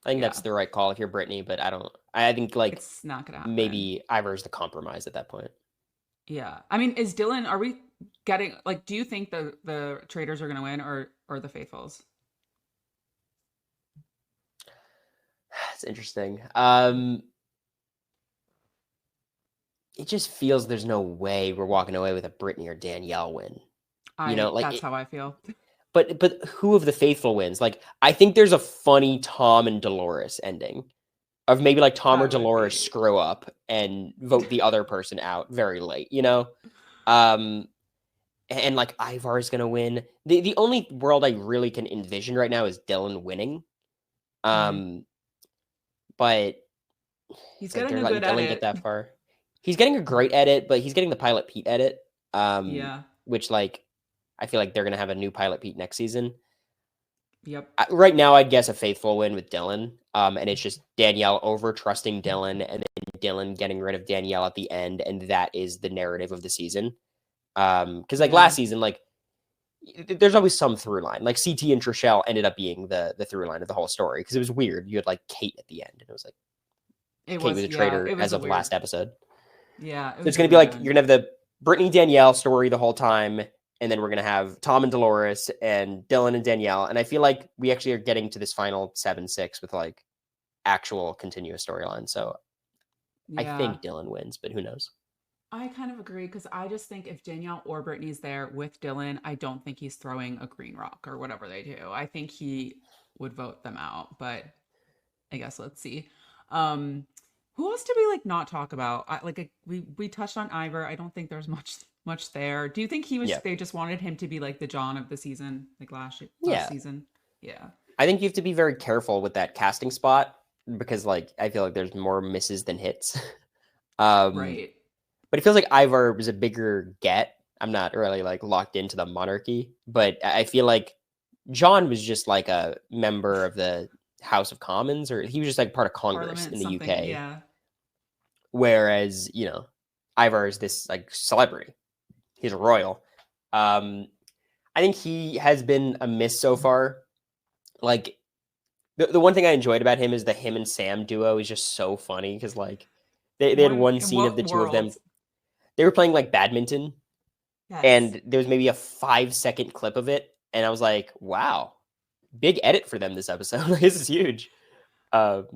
I think that's Yeah, the right call if you're Brittany, but I don't. I think like it's not gonna happen. maybe Ivor's the compromise at that point. Yeah, I mean, is Dylan? Are we getting like? Do you think the Traitors are gonna win, or the Faithfuls? It's interesting. It just feels there's no way we're walking away with a Brittany or Danielle win. You know, I like That's how I feel. but who of the faithful wins? Like I think there's a funny Tom and Dolores ending of maybe like Tom or That would Dolores be. screw up and vote the other person out very late, you know? Um and like Ivar is gonna win. The only world I really can envision right now is Dylan winning. Mm. Um, but He's it's like getting they're a letting good Dylan get edit. that far. He's getting a great edit, but he's getting the pilot Pete edit. Yeah. Which like I feel like they're gonna have a new pilot Pete next season. Yep. Right now, I'd guess a faithful win with Dylan. And it's just Danielle over trusting Dylan, and then Dylan getting rid of Danielle at the end, and that is the narrative of the season. Because like Yeah. last season, like there's always some through line. Like CT and Trishelle ended up being the through line of the whole story because it was weird. You had like Kate at the end, and it was like It Kate was was, a yeah, traitor it was as a of weird. last episode. Yeah, it So it's was a gonna be weird like you're end. gonna have the Brittany Danielle story the whole time, and then we're gonna have Tom and Dolores and Dylan and Danielle. And I feel like we actually are getting to this final 7-6 with like actual continuous storyline. So I Yeah. think Dylan wins, but who knows? I kind of agree because I just think if Danielle or Brittany's there with Dylan, I don't think he's throwing a green rock or whatever they do. I think he would vote them out, but I guess let's see. Um, who else did we like not talk about? We touched on Ivor. I don't think there's much there. Do you think Yeah, they just wanted him to be like the John of the season, like last yeah. season? Yeah. I think you have to be very careful with that casting spot because like I feel like there's more misses than hits. um, Right. but it feels like Ivar was a bigger get. I'm not really like locked into the monarchy, but I feel like John was just like a member of the House of Commons, or he was just like part of Congress Parliament in the something. UK. Yeah. Whereas, you know, Ivar is this like celebrity. He's a royal. I think he has been a miss so far. Like the one thing I enjoyed about him is the him and Sam duo is just so funny because like they had one In scene of what the two of them. world? They were playing like badminton, Yes. and there was maybe a 5-second clip of it, and I was like, wow, big edit for them this episode. This is huge. Um,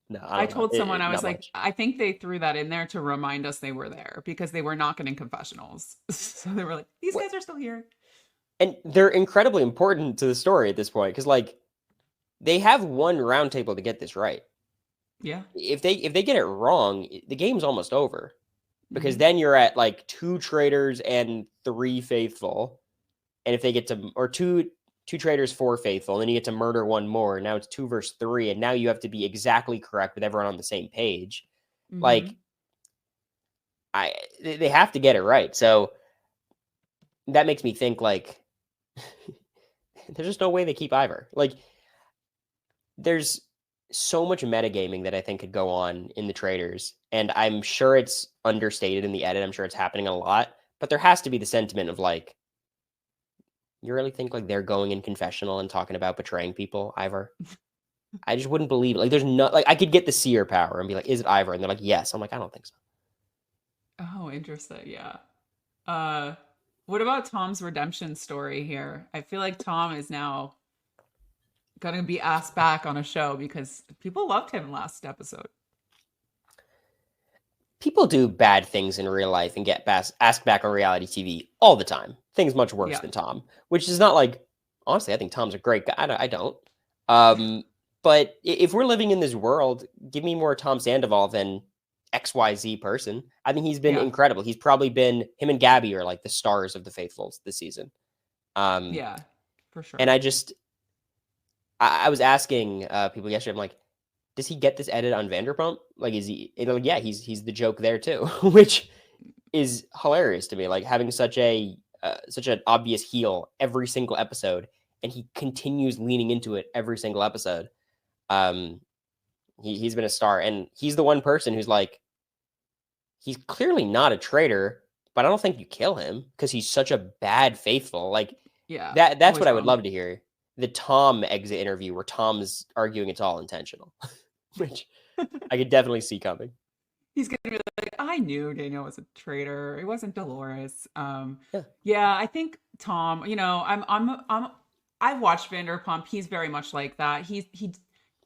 no, I I don't know. told someone, I was Not like, much. I think they threw that in there to remind us they were there because they were not getting confessionals. So they were like, these What? guys are still here. And they're incredibly important to the story at this point because like they have one roundtable to get this right. Yeah. If they get it wrong, the game's almost over because Hmm. then you're at like 2 traitors and 3 faithful, and if they get to or two traitors, 4 faithful, and then you get to murder one more. Now it's 2 versus 3, and now you have to be exactly correct with everyone on the same page. Like Hmm. they have to get it right. So that makes me think like there's just no way they keep Ivor. Like there's so much metagaming that I think could go on in the traders, and I'm sure it's understated in the edit. I'm sure it's happening a lot, but there has to be the sentiment of like, you really think like they're going in confessional and talking about betraying people, Ivor? I just wouldn't believe it. Like, there's no like I could get the seer power and be like, is it Ivor? And they're like, yes. I'm like, I don't think so. Oh, interesting. Yeah. Uh, what about Tom's redemption story here? I feel like Tom is now gonna be asked back on a show because people loved him last episode. People do bad things in real life and get asked back on reality TV all the time. Things much worse Yeah. than Tom, which is not like honestly. I think Tom's a great guy. I don't. Um, but if we're living in this world, give me more Tom Sandoval than XYZ person. I think he's been Yeah. incredible. He's probably been him and Gabby are like the stars of the Faithfuls this season. Um, Yeah, for and sure. I was asking people yesterday. I'm like, does he get this edit on Vanderpump? Like, is he? And they're like, yeah, he's the joke there too, which is hilarious to me. Like having such an obvious heel every single episode, and he continues leaning into it every single episode. Um, he's been a star, and he's the one person who's like, he's clearly not a traitor, but I don't think you kill him because he's such a bad faithful. Like Yeah, that's always what I would wrong. love to hear. The Tom exit interview where Tom's arguing it's all intentional, which I could definitely see coming. He's gonna be like, I knew Daniel was a traitor. It wasn't Dolores. Yeah, Yeah, I think Tom. I've watched Vanderpump. He's very much like that.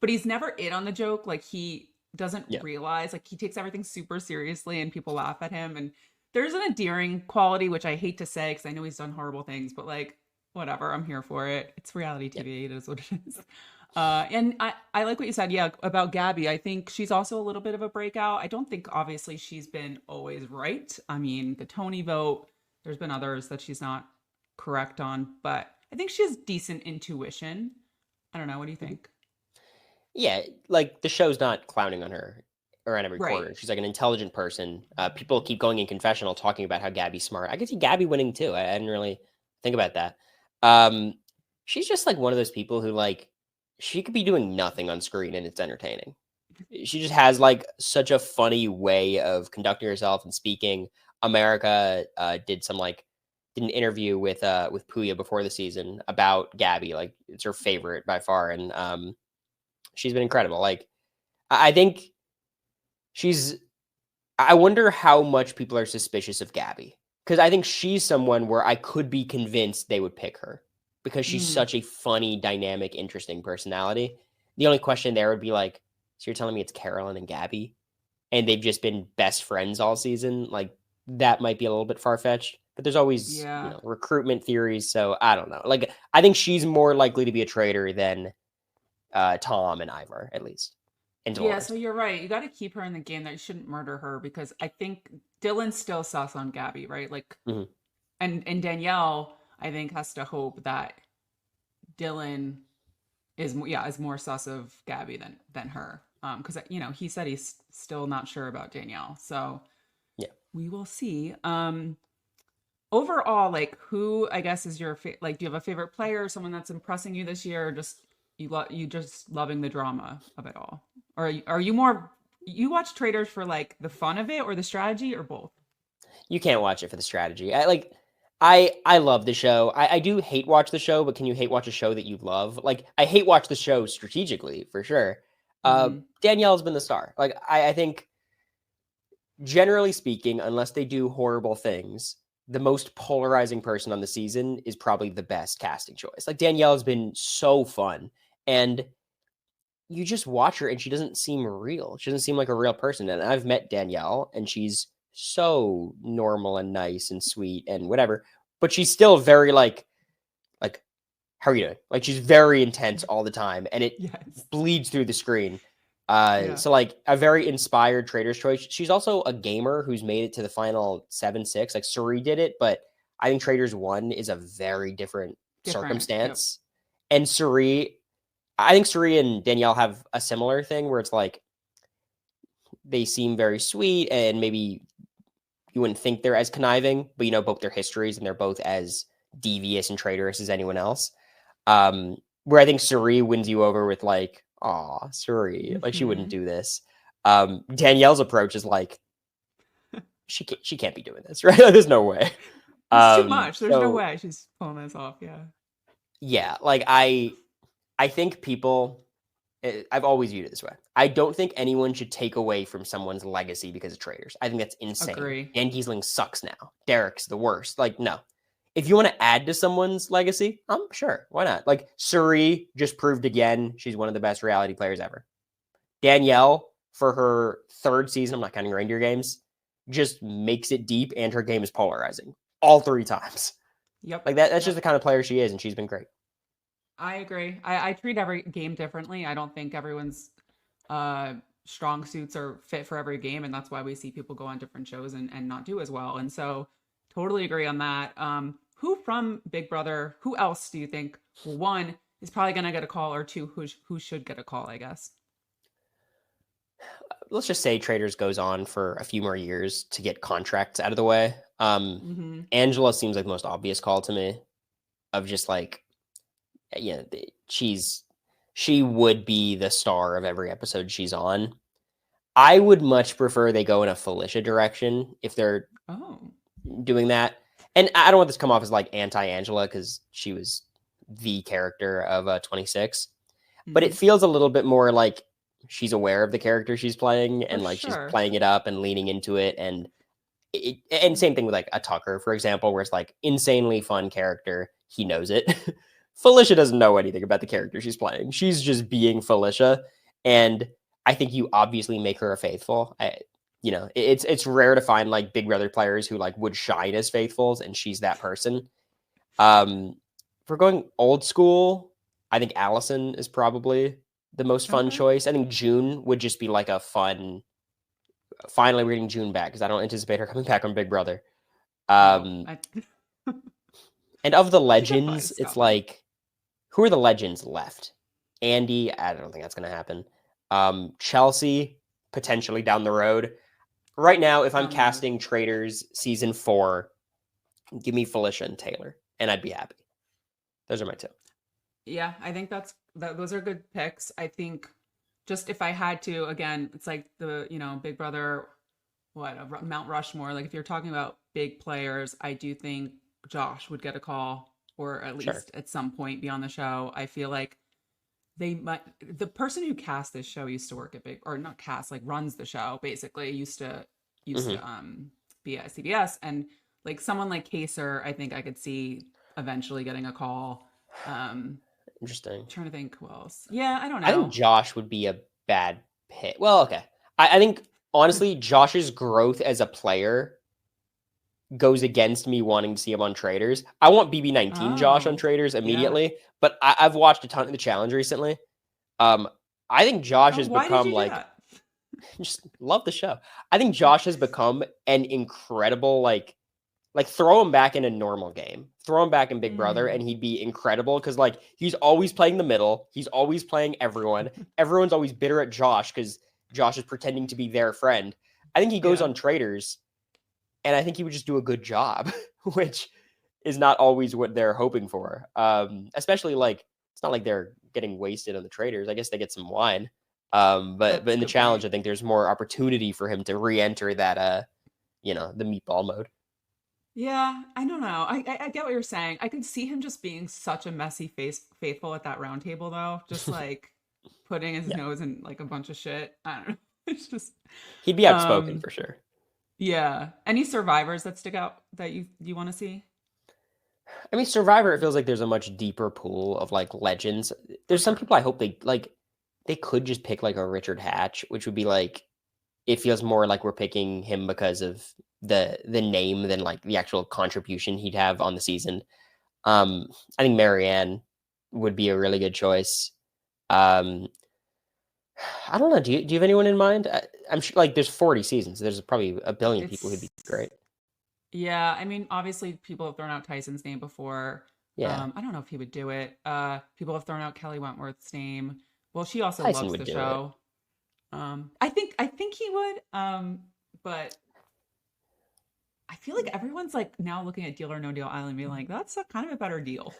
But he's never in on the joke. Like he doesn't yeah. realize. Like he takes everything super seriously, and people laugh at him. And there's an endearing quality, which I hate to say because I know he's done horrible things. But like, whatever, I'm here for it. It's reality Yeah. TV. It is what it is. And I like what you said, yeah, about Gabby. I think she's also a little bit of a breakout. I don't think obviously she's been always right. I mean, the Tony vote, there's been others that she's not correct on, but I think she has decent intuition. I don't know. What do you Mhm. think? Yeah, like the show's not clowning on her around every Right. corner. She's like an intelligent person. People keep going in confessional talking about how Gabby's smart. I could see Gabby winning too. I didn't really think about that. Um, she's just like one of those people who like she could be doing nothing on screen and it's entertaining. She just has like such a funny way of conducting herself and speaking. America did an interview with Puya before the season about Gabby. Like it's her favorite by far, and she's been incredible. Like I think she's. I wonder how much people are suspicious of Gabby because I think she's someone where I could be convinced they would pick her because she's Mm. such a funny, dynamic, interesting personality. The only question there would be like, so you're telling me it's Carolyn and Gabby, and they've just been best friends all season? Like that might be a little bit far fetched. But there's always Yeah. recruitment theories, so I don't know. Like I think she's more likely to be a traitor than Tom and Ivor, at least, and Yeah, so Dolores. you're right. You got to keep her in the game. That you shouldn't murder her because I think Dylan's still sus on Gabby, right? Like, Mhm. and Danielle, I think, has to hope that Dylan is more sus of Gabby than her. Because he said he's still not sure about Danielle, so Yeah. we will see. Overall, like who I guess is your like? Do you have a favorite player, someone that's impressing you this year, or just you just loving the drama of it all, or are you more you watch Traitors for like the fun of it or the strategy or both? You can't watch it for the strategy. I love the show. I do hate watch the show, but can you hate watch a show that you love? Like, I hate watch the show strategically for sure. Danielle's been the star. Like, I think generally speaking, unless they do horrible things, the most polarizing person on the season is probably the best casting choice. Like, Danielle has been so fun, and you just watch her and she doesn't seem real. She doesn't seem like a real person. And I've met Danielle and she's so normal and nice and sweet and whatever, but she's still very like, how are you doing? Like, she's very intense all the time and it Yes. bleeds through the screen. Yeah. So like a very inspired Traitors choice. She's also a gamer who's made it to the final 7-6. Like, Suri did it, but I think Traitors 1 is a very different circumstance. Yep. And I think Suri and Danielle have a similar thing where it's like they seem very sweet and maybe you wouldn't think they're as conniving, but you know both their histories and they're both as devious and traitorous as anyone else. Where I think Suri wins you over with like, aw, Suri, like she wouldn't do this. Danielle's approach is like, she can't be doing this, right? There's no way. It's too much. There's no way she's pulling this off. Yeah. Yeah, like I think people, I've always viewed it this way. I don't think anyone should take away from someone's legacy because of Traitors. I think that's insane. Agree. Dan Giesling sucks now. Derek's the worst. Like, no. If you want to add to someone's legacy, sure. Why not? Like, Suri just proved again she's one of the best reality players ever. Danielle, for her 3rd season, I'm not counting reindeer games, just makes it deep and her game is polarizing. All 3 times. Yep. Like, that's just the kind of player she is, and she's been great. I agree. I treat every game differently. I don't think everyone's strong suits are fit for every game, and that's why we see people go on different shows and not do as well. And so totally agree on that. Who from Big Brother, who else do you think, well, 1, is probably going to get a call, or 2, who should get a call, I guess? Let's just say Traitors goes on for a few more years to get contracts out of the way. Angela seems like the most obvious call to me, of just like, yeah, she would be the star of every episode she's on. I would much prefer they go in a Felicia direction if they're doing that. And I don't want this to come off as like anti-Angela because she was the character of 26. But it feels a little bit more like she's aware of the character she's playing and she's playing it up and leaning into it. And same thing with like a Tucker, for example, where it's like insanely fun character. He knows it. Felicia doesn't know anything about the character she's playing. She's just being Felicia. And I think you obviously make her a faithful. It's rare to find like Big Brother players who like would shine as faithfuls, and she's that person. If we're going old school, I think Allison is probably the most fun choice. I think June would just be like a fun. Finally, we're getting June back because I don't anticipate her coming back on Big Brother. And of the legends, it's like, who are the legends left? Andy, I don't think that's going to happen. Chelsea, potentially down the road. Right now, if I'm casting Traitors season 4, give me Felicia and Taylor, and I'd be happy. Those are my 2. Yeah, I think those are good picks. I think just if I had to, again, it's like the, Big Brother, Mount Rushmore. Like if you're talking about big players, I do think Josh would get a call, or at least at some point be on the show. I feel like the person who cast this show used to work at runs the show, basically used to be at CBS, and like someone like Kaser, I think I could see eventually getting a call. Interesting. I'm trying to think who else. Yeah, I don't know. I think Josh would be a bad pick. Well, okay. I think honestly, Josh's growth as a player goes against me wanting to see him on Traitors. I want BB19 Josh on Traitors immediately, but I've watched a ton of the challenge recently. I think Josh has become like, just love the show. I think Josh has become an incredible, like throw him back in a normal game, throw him back in Big Brother, and he'd be incredible. Cause like, he's always playing the middle. He's always playing everyone. Everyone's always bitter at Josh because Josh is pretending to be their friend. I think he goes on Traitors, and I think he would just do a good job, which is not always what they're hoping for. Especially like, it's not like they're getting wasted on the Traitors. I guess they get some wine. But in the challenge, I think there's more opportunity for him to re-enter that, the meatball mode. Yeah, I don't know. I get what you're saying. I could see him just being such a messy face faithful at that round table though, just like putting his Yeah. nose in like a bunch of shit. I don't know. It's just He'd be outspoken um for sure. yeah. Any survivors that stick out that you want to see? I mean, Survivor, it feels like there's a much deeper pool of like legends. For There's some sure. people I hope they could just pick like a Richard Hatch, which would be like it feels more like we're picking him because of the name than like the actual contribution he'd have on the season. Um, I think Marianne would be a really good choice. Um, I don't know. Do you have anyone in mind? I'm sure like there's 40 seasons. There's probably a billion people who'd It's be great. yeah, I mean, obviously people have thrown out Tyson's name before. Yeah, I don't know if he would do it. People have thrown out Kelly Wentworth's name. Well, she also Tyson loves would the do it. show. I think he would. But I feel like everyone's like now looking at Deal or No Deal Island, being like, that's a kind of a better deal.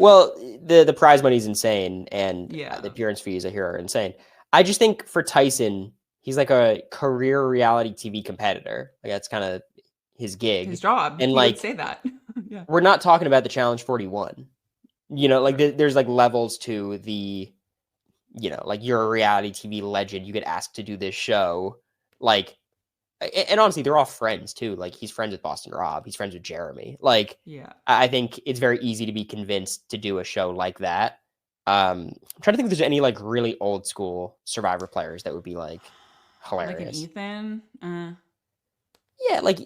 Well, the prize money's insane, and the Yeah, appearance fees I hear are insane. I just think for Tyson, he's like a career reality TV competitor. Like that's kind of his his gig, job. and He would like say that. Yeah, we're not talking about the Challenge 41. Like true. there's like levels to the, like you're a reality TV legend. You get asked to do this show, like, and honestly, they're all friends too. Like he's friends with Boston Rob. He's friends with Jeremy. Like Yeah. I think it's very easy to be convinced to do a show like that. I'm trying to think if there's any like really old school Survivor players that would be like Like an hilarious. Ethan, Yeah, like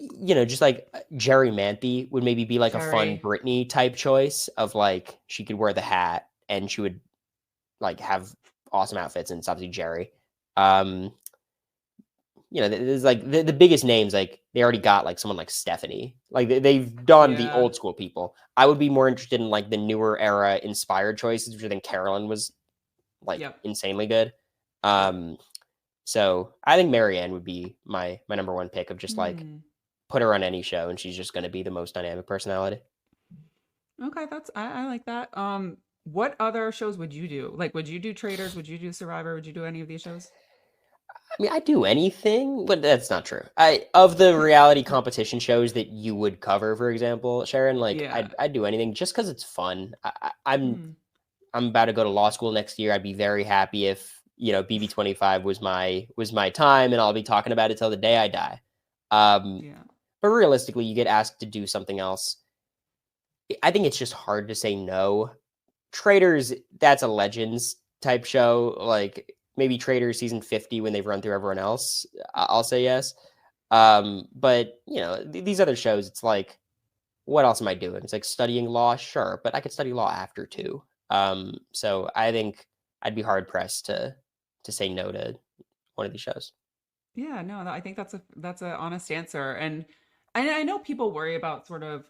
just like Jerry Manthe would maybe be like a fun Jerry. Britney type choice of like she could wear the hat and she would like have awesome outfits, and it's obviously Jerry. Um, there's like the biggest names, like they already got like someone like Stephanie. Like they've done the Yeah. old school people. I would be more interested in like the newer era inspired choices, which I think Carolyn was like Yep. insanely good. Yep. Um, so I think Marianne would be my number one pick of just like Hmm. put her on any show and she's just going to be the most dynamic personality. Okay, I like that. What other shows would you do? Like, would you do Traitors? Would you do Survivor? Would you do any of these shows? I mean, I do anything, but that's not true. I of the reality competition shows that you would cover, for example, Sharon, like Yeah. I'd do anything just because it's fun. I'm Hmm. I'm about to go to law school next year. I'd be very happy if BB25 was my time, and I'll be talking about it till the day I die. Um, Yeah. but realistically, you get asked to do something else. I think it's just hard to say no. Traitors, that's a Legends type show. Like maybe Traitors season 50 when they've run through everyone else. I'll say yes. But these other shows, it's like, what else am I doing? It's like studying law, sure, but I could study law after too. So I think I'd be hard pressed to say no to one of these shows. Yeah, no, I think that's a honest answer. And I know people worry about sort of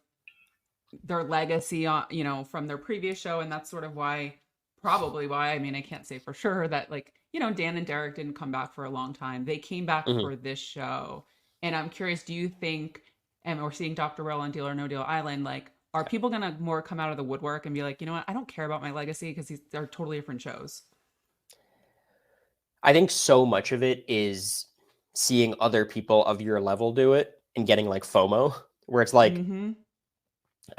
their legacy on, from their previous show, and that's sort of why probably why, I mean, I can't say for sure that like, Dan and Derek didn't come back for a long time. They came back Mhm. for this show. And I'm curious, do you think, and we're seeing Dr. Will on Deal or No Deal Island, like are people gonna more come out of the woodwork and be like, you know what, I don't care about my legacy because they're totally different shows. I think so much of it is seeing other people of your level do it and getting like FOMO, where it's like, Mm-hmm.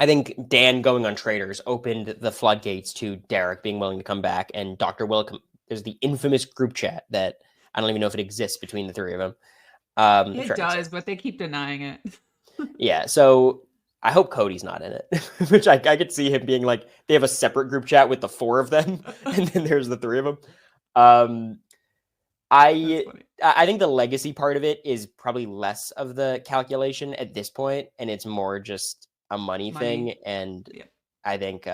I think Dan going on Traitors opened the floodgates to Derek being willing to come back, and Dr. Will. There's the infamous group chat that I don't even know if it exists between the three of them. I'm It sure it does, exists. but they keep denying it. Yeah, so I hope Cody's not in it, which I could see him being like they have a separate group chat with the four of them, and then there's the three of them. Um, That's I funny. I think the legacy part of it is probably less of the calculation at this point, and it's more just a money Money. thing. And Yep. I think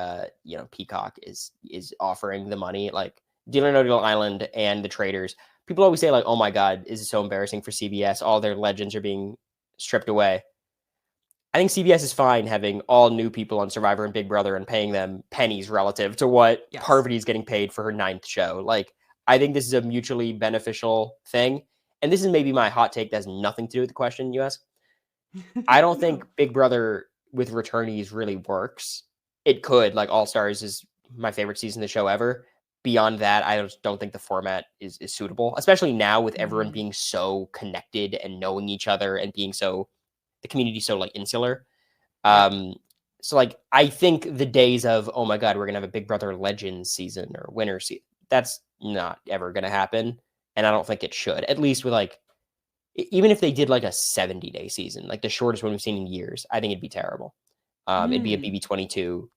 Peacock is offering the money, like Deal or No Deal Island and the Traitors. People always say like, "Oh my God, this is so embarrassing for CBS. All their legends are being stripped away." I think CBS is fine having all new people on Survivor and Big Brother and paying them pennies relative to what Yes. Parvati is getting paid for her ninth show. Like, I think this is a mutually beneficial thing. And this is maybe my hot take that has nothing to do with the question you asked. I don't think No. Big Brother with returnees really works. It could, like All Stars is my favorite season of the show ever. beyond that, I just don't think the format is suitable, especially now with everyone Mm, being so connected and knowing each other and being so the community so like insular. yep. Um, so like I think the days of oh my god, we're gonna have a Big Brother Legends season or winter season, that's not ever gonna happen, and I don't think it should. At least with like even if they did like a 70-day season, like the shortest one we've seen in years, I think it'd be terrible. It'd be a Mm, BB22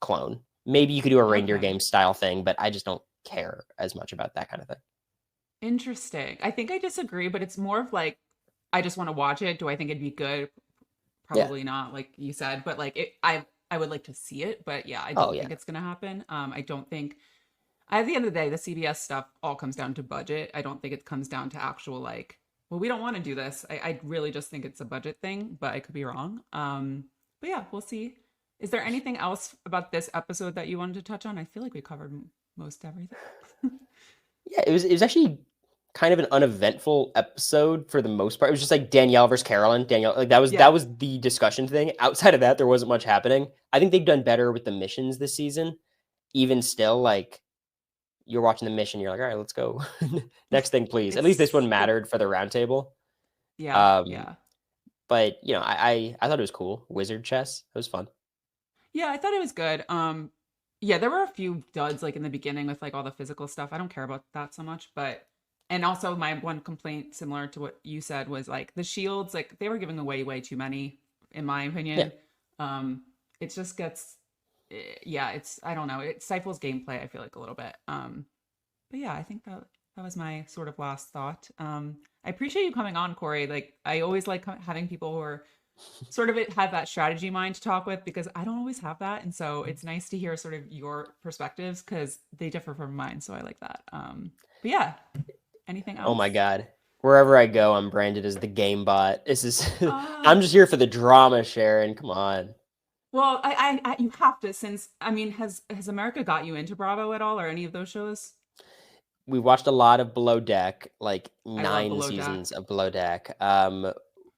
clone. Maybe you could do a reindeer okay. game style thing, but I just don't care as much about that kind of thing. Interesting. I think I disagree, but it's more of like I just want to watch it. Do I think it'd be good? Yeah. Probably not, like you said, but like I would like to see it, but yeah, I Oh don't yeah. think it's gonna happen. I don't think at the end of the day, the CBS stuff all comes down to budget. I don't think it comes down to actual like, well, we don't want to do this. I really just think it's a budget thing, but I could be wrong. But yeah, we'll see. Is there anything else about this episode that you wanted to touch on? I feel like we covered most everything. Yeah, it was actually kind of an uneventful episode for the most part. It was just like Danielle versus Carolyn. Danielle, like that Yeah. was the discussion thing. Outside of that, there wasn't much happening. I think they've done better with the missions this season. Even still, like you're watching the mission, you're like, all right, let's go. Next thing, please. At least this one It mattered for the roundtable. yeah, Um, yeah. but I thought it was cool. Wizard chess. It was fun. Yeah, I thought it was good. Yeah, there were a few duds like in the beginning with like all the physical stuff. I don't care about that so much, but and also my one complaint similar to what you said was like the shields, like they were giving away way too many, in my Yeah. opinion. Um, it just gets yeah, it's I don't know, it stifles gameplay, I feel like a little bit. But yeah, I think that was my sort of last thought. I appreciate you coming on, Corey. Like I always like having people who are sort of have that strategy mind to talk with because I don't always have that. And so it's nice to hear sort of your perspectives because they differ from mine. So I like that. But yeah, anything Oh my else? god. Wherever I go, I'm branded as the game bot. This is Uh, I'm just here for the drama, Sharon. Come on. well, you have to since I mean, has America got you into Bravo at all or any of those shows? We watched a lot of Below Deck, like I love 9 Below Deck. seasons of Below Deck.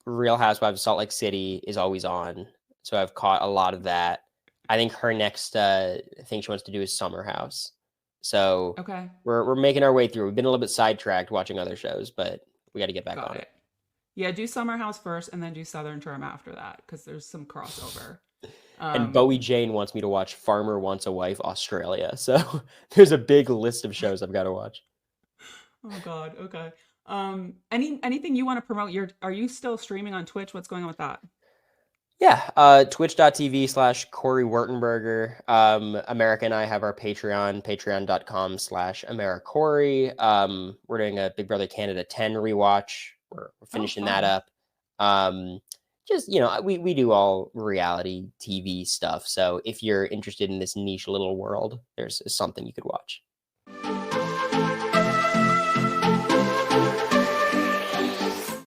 Real Housewives of Salt Lake City is always on, so I've caught a lot of that. I think her next thing she wants to do is Summer House. So Okay, we're making our way through. We've been a little bit sidetracked watching other shows, but we got to get back got on it. it. Yeah, do Summer House first and then do Southern Charm after that because there's some crossover. And Um, Bowie Jane wants me to watch Farmer Wants a Wife Australia. So there's a big list of shows I've got to watch. Oh God. Okay. Anything you want to promote? Are you still streaming on Twitch? What's going on with that? Yeah, twitch.tv/ Cory Wurtenberger. America and I have our Patreon, patreon.com/AmeriCory. We're doing a Big Brother Canada 10 rewatch. We're Oh, finishing that fun. up. Um, just, we do all reality TV stuff. So if you're interested in this niche little world, there's something you could watch.